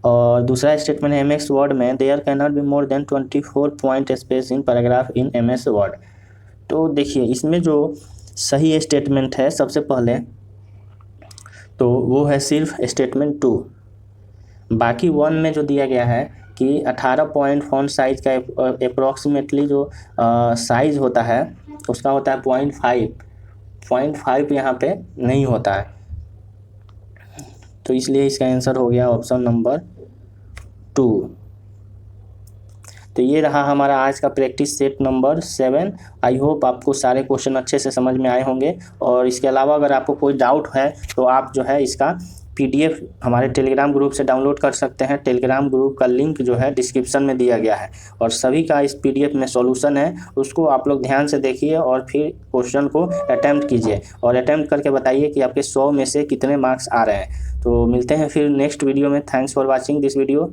और दूसरा स्टेटमेंट है MS वर्ड में there can not be more than 24 point space in paragraph in MS word. तो देखिए इसमें जो सही स्टेटमेंट है सबसे पहले तो वो है सिर्फ स्टेटमेंट 2। बाकी 1 में जो दिया गया है कि 18 पॉइंट फॉन्ट साइज का अप्रॉक्सीमेटली जो साइज होता है उसका होता है 0.5 यहाँ पे नहीं होता है, तो इसलिए इसका आंसर हो गया ऑप्शन नंबर 2। तो ये रहा हमारा आज का practice set number 7। I hope आपको सारे क्वेश्चन अच्छे से समझ में आए होंगे। और इसके अलावा अगर आपको कोई डाउट है तो आप जो है इसका PDF हमारे टेलीग्राम ग्रुप से डाउनलोड कर सकते हैं। टेलीग्राम ग्रुप का लिंक जो है डिस्क्रिप्शन में दिया गया है और सभी का इस PDF में सॉल्यूशन है, उसको आप लोग ध्यान से देखिए और फिर क्वेश्चन को अटेम्प्ट कीजिए और अटेम्प्ट करके बताइए कि आपके 100 में से कितने मार्क्स आ रहे हैं। तो मिलते हैं फिर नेक्स्ट वीडियो में। Thanks for watching this video.